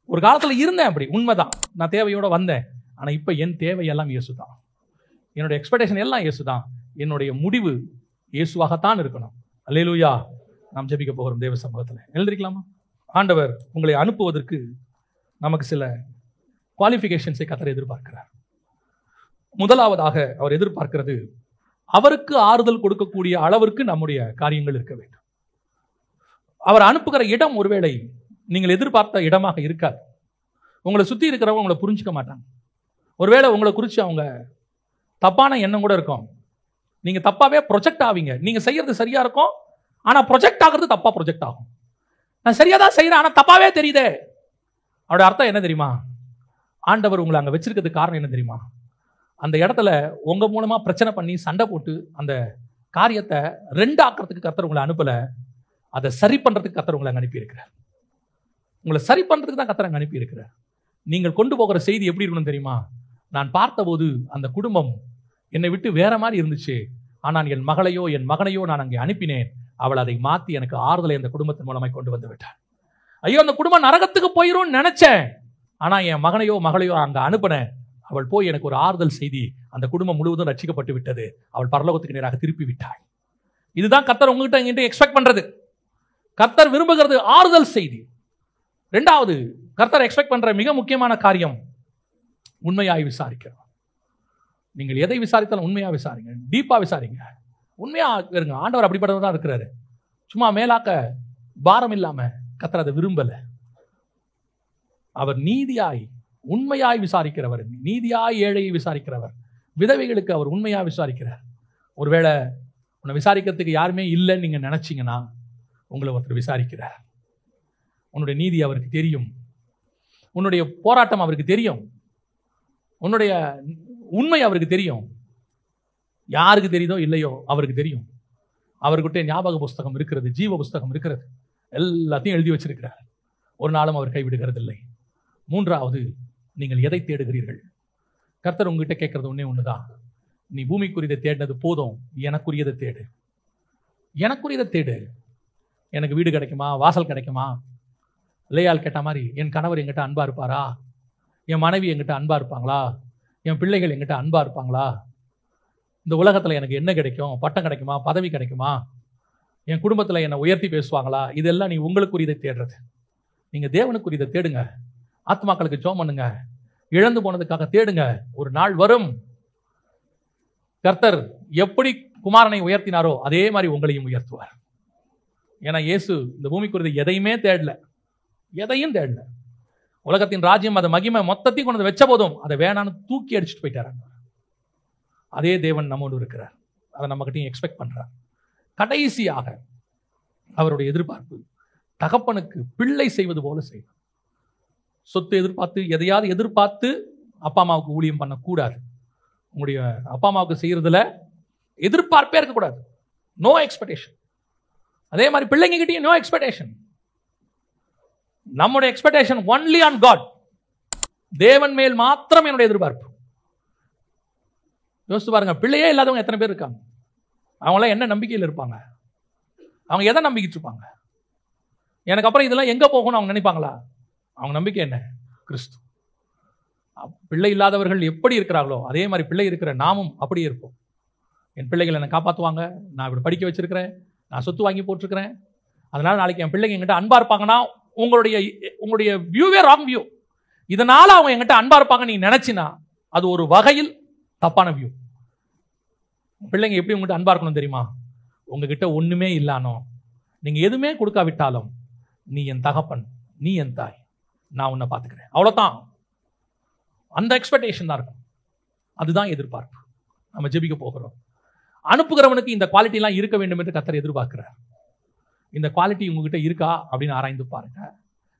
ஒரு காலத்துல இருந்தேன் அப்படி, உண்மைதான், நான் தேவையோட வந்தேன். ஆனா இப்ப என் தேவையெல்லாம் இயேசு தான், என்னுடைய எக்ஸ்பெக்டேஷன் எல்லாம் இயேசு தான், என்னுடைய முடிவு இயேசுவாகத்தான் இருக்கணும். அல்லேலூயா. நாம் ஜெபிக்க போகிறோம் தேவ சமூகத்தில். எழுந்திருக்கலாமா? ஆண்டவர் உங்களை அனுப்புவதற்கு நமக்கு சில குவாலிஃபிகேஷன்ஸை கர்த்தர் எதிர்பார்க்கிறார். முதலாவதாக அவர் எதிர்பார்க்கிறது, அவருக்கு ஆறுதல் கொடுக்கக்கூடிய அளவிற்கு நம்முடைய காரியங்கள் இருக்க வேண்டும். அவர் அனுப்புகிற இடம் ஒருவேளை நீங்கள் எதிர்பார்த்த இடமாக இருக்காது. உங்களை சுற்றி இருக்கிறவங்க உங்களை புரிஞ்சுக்க மாட்டாங்க. ஒருவேளை உங்களை குறித்து அவங்க தப்பான எண்ணம் கூட இருக்கும். நீங்க தப்பாவே ப்ரொஜெக்ட் ஆவீங்க. நீங்க செய்யறது சரியா இருக்கும், ஆனா ப்ரொஜெக்ட் ஆகிறது தப்பா ப்ரொஜெக்ட் ஆகும். நான் சரியா தான் செய்யறேன், ஆனா தப்பாவே தெரியுதே. அவருடைய அர்த்தம் என்ன தெரியுமா? ஆண்டவர் உங்களை அங்க வச்சிருக்கிறதுக்கு காரணம் என்ன தெரியுமா? அந்த இடத்துல உங்க மூலமா பிரச்சனை பண்ணி சண்டை போட்டு அந்த காரியத்தை ரெண்டு ஆக்கிறதுக்கு கர்த்தர் உங்களை அனுப்பல, அதை சரி பண்றதுக்கு கர்த்தர் உங்களை அங்க அனுப்பி இருக்கிறார். உங்களை சரி பண்றதுக்கு தான் கர்த்தர் அங்க அனுப்பி இருக்கிறார். நீங்கள் கொண்டு போகிற செய்தி எப்படி இருக்கணும் தெரியுமா? நான் பார்த்தபோது அந்த குடும்பம் என்னை விட்டு வேற மாதிரி இருந்துச்சு, ஆனால் என் மகளையோ என் மகனையோ நான் அங்கே அனுப்பினேன், அவள் அதை மாற்றி எனக்கு ஆறுதலை அந்த குடும்பத்தின் மூலமாய் கொண்டு வந்து விட்டாள். ஐயோ, அந்த குடும்பம் நரகத்துக்கு போயிரும் நினைச்சேன், ஆனா என் மகனையோ மகளையோ அங்க அனுப்பினேன், அவள் போய் எனக்கு ஒரு ஆறுதல் செய்தி, அந்த குடும்பம் முழுவதும் ரட்சிக்கப்பட்டு விட்டது, அவள் பரலோகத்துக்கு நேராக திருப்பி விட்டாள். இதுதான் கர்த்தர் உங்ககிட்ட எக்ஸ்பெக்ட் பண்றது. கர்த்தர் விரும்புகிறது ஆறுதல் செய்தி. இரண்டாவது கர்த்தர் எக்ஸ்பெக்ட் பண்ற மிக முக்கியமான காரியம், உண்மையாய் விசாரிக்கிறோம். நீங்கள் எதை விசாரித்தாலும் உண்மையா விசாரிங்க, டீப்பா விசாரிங்க, உண்மையா இருங்க. ஆண்டவர் அப்படிப்பட்டவர் தான் இருக்கிறாரு. சும்மா மேலாக்க பாரம் இல்லாம கர்த்தர் அதை விரும்பல. அவர் நீதியாய் உண்மையாய் விசாரிக்கிறவர், நீதியாய் ஏழையை விசாரிக்கிறவர், விதவைகளுக்கு அவர் உண்மையா விசாரிக்கிறார். ஒருவேளை உன்னை விசாரிக்கிறதுக்கு யாருமே இல்லைன்னு நீங்க நினைச்சீங்கன்னா உங்களை ஒருத்தர் விசாரிக்கிறார். உன்னுடைய நீதி அவருக்கு தெரியும், உன்னுடைய போராட்டம் அவருக்கு தெரியும், உன்னுடைய உண்மை அவருக்கு தெரியும். யாருக்கு தெரியுதோ இல்லையோ அவருக்கு தெரியும். அவர்கிட்ட ஞாபக புஸ்தகம் இருக்கிறது, ஜீவ புஸ்தகம் இருக்கிறது, எல்லாத்தையும் எழுதி வச்சிருக்கிறார். ஒரு நாளும் அவர் கைவிடுகிறதில்லை. மூன்றாவது, நீங்கள் எதை தேடுகிறீர்கள்? கர்த்தர் உங்ககிட்ட கேட்கறது ஒண்ணே ஒண்ணுதான், நீ பூமிக்குரியதை தேடினது போதும், எனக்குரியதை தேடு. எனக்குரியதை தேடு. எனக்கு வீடு கிடைக்குமா, வாசல் கிடைக்குமா? லேயால் கேட்ட மாதிரி என் கணவர் என்கிட்ட அன்பா இருப்பாரா, என் மனைவி என்கிட்ட அன்பா இருப்பாங்களா, என் பிள்ளைகள் என்கிட்ட அன்பா இருப்பாங்களா, இந்த உலகத்துல எனக்கு என்ன கிடைக்கும், பட்டம் கிடைக்குமா, பதவி கிடைக்குமா, என் குடும்பத்துல என்னை உயர்த்தி பேசுவாங்களா? இதெல்லாம் நீ உங்களுக்குரியதை தேடுறது. நீங்க தேவனுக்குரியதை தேடுங்க. ஆத்மாக்களுக்கு ஜெபம் பண்ணுங்க. இழந்து போனதுக்காக தேடுங்க. ஒரு நாள் வரும், கர்த்தர் எப்படி குமாரனை உயர்த்தினாரோ அதே மாதிரி உங்களையும் உயர்த்துவார். ஏன்னா இயேசு இந்த பூமிக்குரியதை எதையுமே தேடல, எதையும் தேடல. உலகத்தின் ராஜ்யம், அதை மகிமை மொத்தத்தையும் கொண்டு வச்ச போதும் அதை வேணான்னு தூக்கி அடிச்சுட்டு போயிட்டார். அதே தேவன் நம்மோடு இருக்கிறார், அதை நம்மகிட்டையும் எக்ஸ்பெக்ட் பண்றார். கடைசியாக அவருடைய எதிர்பார்ப்பு, தகப்பனுக்கு பிள்ளை செய்வது போல செய்வார். சொத்து எதிர்பார்த்து, எதையாவது எதிர்பார்த்து அப்பா அம்மாவுக்கு ஊழியம் பண்ணக்கூடாது. உங்களுடைய அப்பா அம்மாவுக்கு செய்யறதுல எதிர்பார்ப்பே இருக்கக்கூடாது. No expectation. அதே மாதிரி பிள்ளைங்க கிட்டயும் நோ எக்ஸ்பெக்டேஷன். நம்முடைய எக்ஸ்பெக்டேஷன் ஒன்லி ஆன் காட். தேவன் மேல் மாத்திரம் என்னுடைய எதிர்பார்ப்பு. யோசித்து பாருங்க, பிள்ளையே இல்லாதவங்க எத்தனை பேர் இருக்காங்க? அவங்களாம் என்ன நம்பிக்கையில் இருப்பாங்க? அவங்க எதை நம்பிக்கிட்டு இருப்பாங்க? எனக்கு அப்புறம் இதெல்லாம் எங்க போகணும்னு அவங்க நினைப்பாங்களா? அவங்க நம்பிக்கை என்ன? கிறிஸ்து. பிள்ளை இல்லாதவர்கள் எப்படி இருக்கிறார்களோ அதே மாதிரி பிள்ளை இருக்கிற நாமும் அப்படியே இருப்போம். என் பிள்ளைகள் என்னை காப்பாற்றுவாங்க, நான் இப்படி படிக்க வச்சிருக்கிறேன், நான் சொத்து வாங்கி போட்டிருக்கிறேன், அதனால நாளைக்கு என் பிள்ளைங்க என்கிட்ட அன்பா இருப்பாங்கன்னா உங்களுடைய வியூவே ராங் வியூ. இதனால அவங்க என்கிட்ட அன்பா இருப்பாங்க நீங்க நினைச்சினா அது ஒரு வகையில் தப்பான வியூ. பிள்ளைங்க எப்படி உங்ககிட்ட அன்பா இருக்கணும் தெரியுமா? உங்ககிட்ட ஒண்ணுமே இல்லானோ, நீங்க எதுவுமே கொடுக்காவிட்டாலும், நீ என் தகப்பன், நீ என் தாய், நான் உன்னை பார்த்துக்கிறேன், அவ்வளவுதான். அந்த எக்ஸ்பெக்டேஷன் தான் இருக்கும். அதுதான் எதிர்பார்ப்பு. நம்ம ஜெபிக்க போகிறோம். அனுப்புகிறவனுக்கு இந்த குவாலிட்டி எல்லாம் இருக்க வேண்டும் என்று கர்த்தர் எதிர்பார்க்கிறார். இந்த குவாலிட்டி உங்ககிட்ட இருக்கா அப்படின்னு ஆராய்ந்து பாருங்க.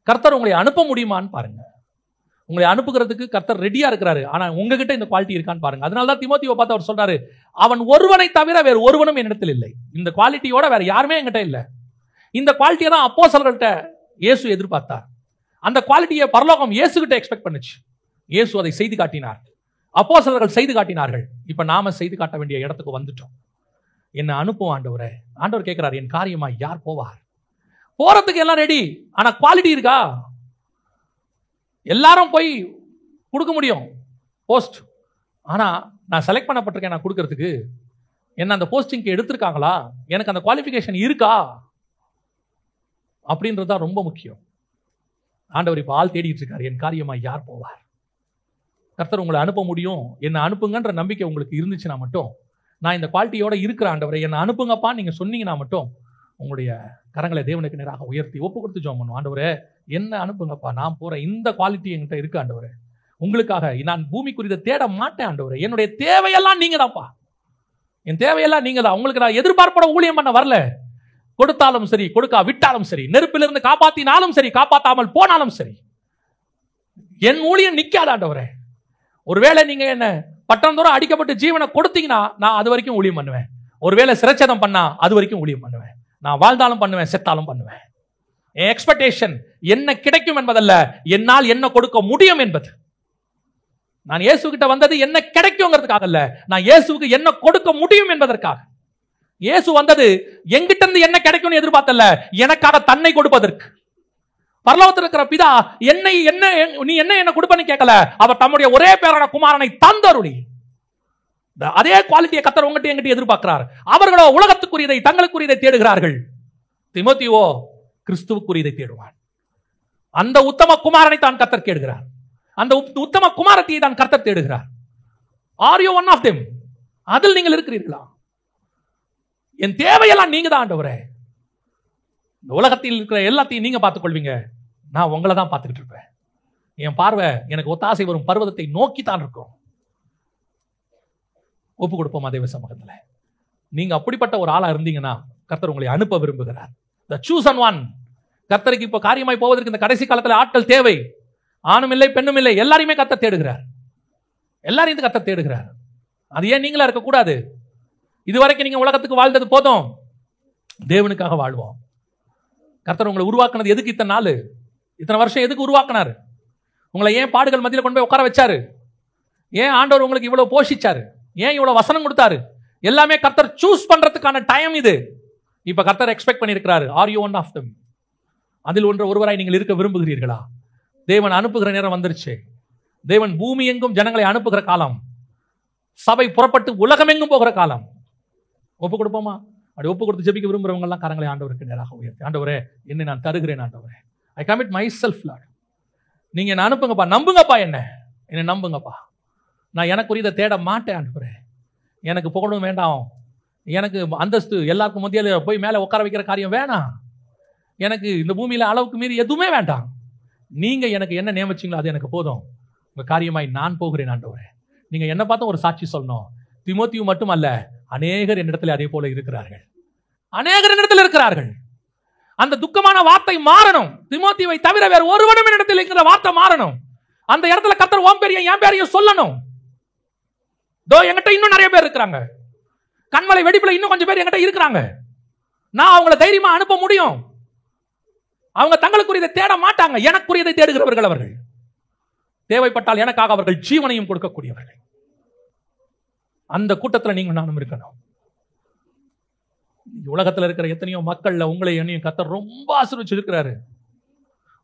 கர்த்தர் உங்களை அனுப்ப முடியுமான்னு பாருங்க. உங்களை அனுப்புகிறதுக்கு கர்த்தர் ரெடியா இருக்கிறாரு. ஆனா உங்ககிட்ட இந்த குவாலிட்டி இருக்கான்னு பாருங்க. அதனாலதான் தீமோத்தேயுவை பார்த்து அவர் சொல்றாரு, அவன் ஒருவனை தவிர வேறு ஒருவனும் என்னிடத்தில் இல்லை. இந்த குவாலிட்டியோட வேற யாருமே என்கிட்ட இல்லை. இந்த குவாலிட்டியை தான் அப்போஸ்தலர்கள்ட்ட இயேசு எதிர்பார்த்தார். அந்த குவாலிட்டியை பரலோகம் இயேசு கிட்ட எக்ஸ்பெக்ட் பண்ணுச்சு. இயேசு அதை செய்து காட்டினார். அப்போஸ்தலர்கள் செய்து காட்டினார்கள். இப்ப நாம செய்து காட்ட வேண்டிய இடத்துக்கு வந்துட்டோம். என்ன அனுப்பும் ஆண்டவரே. ஆண்டவர் கேட்கிறார், என் காரியமா யார் போவார்? போறதுக்கு எல்லாம் ரெடி, ஆனா குவாலிட்டி இருக்கா? எல்லாரும் போய் கொடுக்க முடியும் போஸ்ட், ஆனா நான் செலக்ட் பண்ணப்பட்டிருக்கேன், நான் கொடுக்கறதுக்கு என்ன அந்த போஸ்டிங்க்கு எடுத்திருக்காங்களா, எனக்கு அந்த குவாலிஃபிகேஷன் இருக்கா அப்படின்றது தான் ரொம்ப முக்கியம். ஆண்டவர் இப்ப ஆள் தேடிட்டு இருக்காரு, என் காரியமா யார் போவார்? கர்த்தர் உங்களை அனுப்ப முடியும், என்ன அனுப்புங்கன்ற நம்பிக்கை உங்களுக்கு இருந்துச்சுன்னா மட்டும், நான் இந்த குவாலிட்டியோட இருக்கிற ஆண்டவரை என்ன அனுப்புங்கப்பா நீங்க சொன்னீங்கன்னா மட்டும் உங்களுடைய கரங்களை தேவனுக்கு நேராக உயர்த்தி ஒப்பு கொடுத்து ஜெபம் பண்ணுவோம். ஆண்டவரே என்ன அனுப்புங்கப்பா, நான் போறேன், இந்த குவாலிட்டி என்கிட்ட இருக்கு ஆண்டவரே, உங்களுக்காக நான் பூமிக்குரிய தேட மாட்டேன் ஆண்டவரே, என்னுடைய தேவையெல்லாம் நீங்க தான்ப்பா, என் தேவையெல்லாம் நீங்க தான். உங்களுக்கு நான் எதிர்பார்ப்போட ஊழியம் பண்ண வரல. கொடுத்தாலும் சரி, கொடுக்கா விட்டாலும் சரி, நெருப்பிலிருந்து காப்பாத்தினாலும் சரி, காப்பாத்தாமல் போனாலும் சரி, என் ஊழியம் நிக்காத ஆண்டவரே. ஒருவேளை நீங்க என்ன பட்டம் தூரம் அடிக்கப்பட்டு ஜீவனை கொடுத்தீங்கன்னா நான் அது வரைக்கும் ஊழியம் பண்ணுவேன். ஒருவேளை சிரச்சேதம் பண்ணா அது வரைக்கும் ஊழியம் பண்ணுவேன். நான் வாழ்ந்தாலும் பண்ணுவேன், செத்தாலும் பண்ணுவேன். என் எக்ஸ்பெக்டேஷன் என்ன கிடைக்கும் என்பதல்ல, என்னால் என்ன கொடுக்க முடியும் என்பது. நான் இயேசு கிட்ட வந்தது என்ன கிடைக்கும்ங்கிறதுக்காக அல்ல, நான் இயேசுக்கு என்ன கொடுக்க முடியும் என்பதற்காக. இயேசு வந்தது எங்கிட்ட இருந்து என்ன கிடைக்கும்னு எதிர்பார்த்தல்ல, எனக்காக தன்னை கொடுப்பதற்கு. பரலோகத்தில் இருக்கிற பிதா என்னை என்ன நீ என்ன கொடுப்பன்னு கேட்கல, அவர் தம்முடைய ஒரே பேரான குமாரனை தந்தருளி. அதே குவாலிட்டியை கர்த்தர் உங்ககிட்ட எங்கிட்ட எதிர்பார்க்கிறார். அவர்களோ உலகத்துக்குரியதை தங்களுக்குரியதை தேடுகிறார்கள். தீமோத்தேயோ கிறிஸ்துவுக்குரியதை தேடுவான். அந்த உத்தம குமாரனை தான் கர்த்தர் தேடுகிறார். அந்த உத்தம குமாரத்தியை தான் கர்த்தர் தேடுகிறார். Are you one of them? அதில் நீங்கள் இருக்கிறீர்களா? என் தேவையெல்லாம் நீங்க தான் ஆண்டவரே. இந்த உலகத்தில் இருக்கிற எல்லாத்தையும் நீங்க பார்த்துக் கொள்வீங்க, நான் உங்களை தான் பார்த்துக்கிட்டு இருப்பேன். என் பார்வை எனக்கு ஒத்தாசை வரும் பர்வதத்தை நோக்கித்தான் இருக்கும். ஒப்பு கொடுப்போம் தேவ சமூகத்தில். நீங்க அப்படிப்பட்ட ஒரு ஆளா இருந்தீங்கன்னா கர்த்தர் உங்களை அனுப்ப விரும்புகிறார். The chosen one. கர்த்தருக்கு இப்ப காரியமாய் போவதற்கு இந்த கடைசி காலத்தில் ஆட்கள் தேவை. ஆணும் இல்லை பெண்ணும் இல்லை, எல்லாரையுமே கர்த்தர் தேடுகிறார். எல்லாரையும் கர்த்தர் தேடுகிறார். அது ஏன் நீங்களா இருக்கக்கூடாது? இதுவரைக்கும் நீங்க உலகத்துக்கு வாழ்ந்தது போதும், தேவனுக்காக வாழ்வோம். கர்த்தர் உங்களை உருவாக்குனது எதுக்கு? இத்தனை நாள், இத்தனை வருஷம் எதுக்கு உருவாக்குனாரு? உங்களை ஏன் பாடுகள் மத்தியில் கொண்டு போய் உட்கார வச்சாரு? ஏன் ஆண்டவர் உங்களுக்கு இவ்வளவு போஷிச்சாரு? ஏன் இவ்வளவு வசனம் கொடுத்தாரு? எல்லாமே கர்த்தர் சூஸ் பண்றதுக்கான டைம் இது. இப்ப கர்த்தர் எக்ஸ்பெக்ட் பண்ணியிருக்கிறாரு, are you one of them? அதில் ஒருவராய் நீங்கள் இருக்க விரும்புகிறீர்களா? தேவன் அனுப்புகிற நேரம் வந்துருச்சு. தேவன் பூமி எங்கும் ஜனங்களை அனுப்புகிற காலம். சபை புறப்பட்டு உலகம் எங்கும் போகிற காலம். ஒப்பு கொடுப்போமா? அப்படி ஒப்பு கொடுத்து ஜெபிக்க விரும்புறவங்க எல்லாம் கரங்களை ஆண்டவருக்கு நேராக உயர்த்தி, ஆண்டவரே என்னை நான் தருகிறேன் ஆண்டவரே, ஐ கமிட் மை செல்ஃப் லார்ட். நீங்க என்ன அனுப்புங்கப்பா, நம்புங்கப்பா, என்னை நம்புங்கப்பா. நான் எனக்குரியதை தேட மாட்டேன் ஆண்டவரே. எனக்கு புகழும் வேண்டாம், எனக்கு அந்தஸ்து எல்லாருக்கும் மத்தியில போய் மேலே உட்கார வைக்கிற காரியம் வேணாம், எனக்கு இந்த பூமியில அளவுக்கு மீறி எதுவுமே வேண்டாம். நீங்க எனக்கு என்ன நியமிச்சீங்களோ அது எனக்கு போதும். உங்க காரியமாய் நான் போகிறேன் ஆண்டவரே. நீங்க என்ன பார்த்தும் ஒரு சாட்சி சொல்லணும். தீமோத்தேயு மட்டுமல்ல, அநேகர் என்னிடத்தில் அதே போல இருக்கிறார்கள். அநேகர் என்னிடத்தில் இருக்கிறார்கள். அந்த துக்கமான வார்த்தை மாறணும். தீமோத்தேயுவை தவிர வேறு ஒருவனும் என்னிடத்தில் இருக்கிற வார்த்தை மாறணும். அந்த இடத்துல கர்த்தர் உன் பேரையும் என் பேரையும் சொல்லணும். என்கிட்ட இன்னும் நிறைய பேர் இருக்கிறாங்க. கண்மலை வெடிப்புல இன்னும் கொஞ்சம் பேர் என்கிட்ட இருக்கிறாங்க. நான் அவங்களை தைரியமா அனுப்ப முடியும். அவங்க தங்களுக்குரியதை தேட மாட்டாங்க, எனக்குரியதை தேடுகிறவர்கள் அவர்கள். தேவைப்பட்டால் எனக்காக அவர்கள் ஜீவனையும் கொடுக்கக்கூடியவர்கள். அந்த கூட்டத்தில் நீங்க நானும் இருக்கணும். உலகத்தில் இருக்கிற எத்தனையோ மக்கள்ல உங்களை என்னையும் கர்த்தர் ரொம்ப ஆசீர்வச்சிருக்கிறாரு.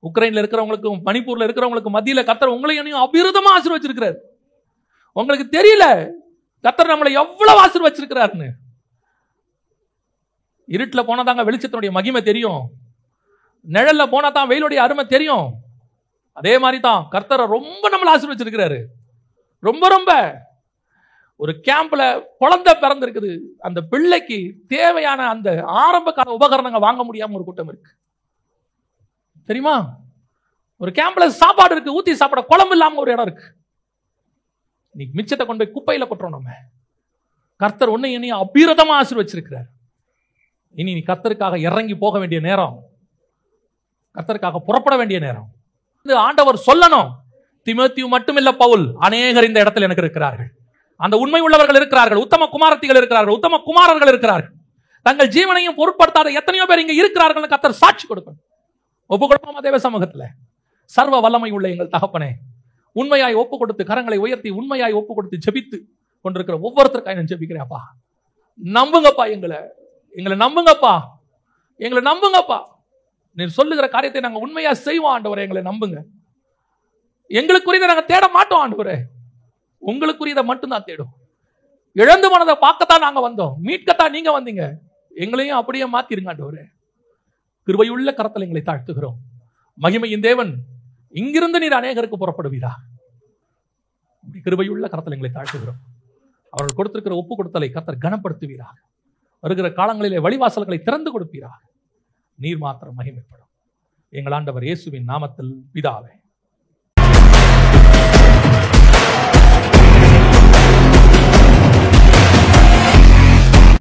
உக்ரைன்ல இருக்கிறவங்களுக்கும் மணிப்பூர்ல இருக்கிறவங்களுக்கு மத்தியில கர்த்தர் உங்களை என்னையும் அபிரதமா ஆசீர்வச்சிருக்கிறார். உங்களுக்கு தெரியல கர்த்தர் நம்மளை எவ்வளவு ஆசீர்வச்சிருக்கிறாருன்னு. இருட்டுல போனாதாங்க வெளிச்சத்தினுடைய மகிமை தெரியும். நிழல்ல போனா தான் வெயிலுடைய அருமை தெரியும். அதே மாதிரி தான் கர்த்தரை ரொம்ப நம்மளை ஆசீர்வச்சிருக்கிறாரு. ரொம்ப ரொம்ப. ஒரு கேம்ப்ல குழந்தை பிறந்திருக்குது, அந்த பிள்ளைக்கு தேவையான அந்த ஆரம்ப கால உபகரணங்கள் வாங்க முடியாம ஒரு கூட்டம் இருக்கு தெரியுமா? ஒரு கேம்ப்ல சாப்பாடு இருக்கு, ஊத்தி சாப்பிட குழம்பு இல்லாம ஒரு இடம் இருக்கு. நீ மிச்சத்தை கொண்டு போய் குப்பையில கொட்டுறோம். நம்ம கர்த்தர் ஒன்னு என்னையும் அபிரதமா ஆசீர்வச்சிருக்கிறார். இனி நீ கர்த்தருக்காக இறங்கி போக வேண்டிய நேரம், கர்த்தருக்காக புறப்பட வேண்டிய நேரம். ஆண்டவர் சொல்லணும். தீமோத்தேயு மட்டுமில்ல, பவுல், அநேகர் இந்த இடத்தில் எனக்கு இருக்கிறார்கள். அந்த உண்மை உள்ளவர்கள் இருக்கிறார்கள், உத்தம குமாரத்திகள் இருக்கிறார்கள், உத்தம குமாரர்கள் இருக்கிறார்கள். தங்கள் ஜீவனையும் பொருட்படுத்தாத எத்தனையோ பேர் இங்க இருக்கிறார்கள். கர்த்தர் சாட்சி கொடுக்கணும். ஒப்பு கொடுப்போமா தேவ சமூகத்துல? சர்வ வல்லமை உள்ள எங்கள் தகப்பனே, உண்மையாய் ஒப்பு கொடுத்து கரங்களை உயர்த்தி உண்மையாய் ஒப்பு கொடுத்து ஜெபித்து கொண்டிருக்கிற ஒவ்வொருத்தருக்காக நான் ஜெபிக்கிறேன். அப்பா, நம்புங்கப்பா, எங்களை நம்புங்கப்பா, எங்களை நம்புங்கப்பா. நீர் சொல்லுகிற காரியத்தை நாங்கள் உண்மையா செய்வோம் ஆண்டவரே. எங்களை நம்புங்க. எங்களுக்குரியதை நாங்கள் தேட மாட்டோம் ஆண்டவரே. உங்களுக்குரியதை மட்டும்தான் தேடும். இழந்து போனதை பார்க்கத்தான் நாங்க வந்தோம், மீட்கத்தான் நீங்க வந்தீங்க. எங்களையும் அப்படியே மாத்திருங்க ஆண்டவரே. கிருபையுள்ள கரத்தில் எங்களை தாழ்த்துகிறோம். மகிமையின் தேவன், இங்கிருந்து நீர் அநேகருக்கு புறப்படுவீரா. கிருபையுள்ள கரத்தில் எங்களை தாழ்த்துகிறோம். அவர்கள் கொடுத்திருக்கிற ஒப்பு கொடுத்தலை கர்த்தர் கனப்படுத்துவீராக. வருகிற காலங்களிலே வழிவாசல்களை திறந்து கொடுப்பீராக. நீர் மாத்திரம் மகிமைப்படும். எங்கள் ஆண்டவர் இயேசுவின் நாமத்தில் பிதாவே.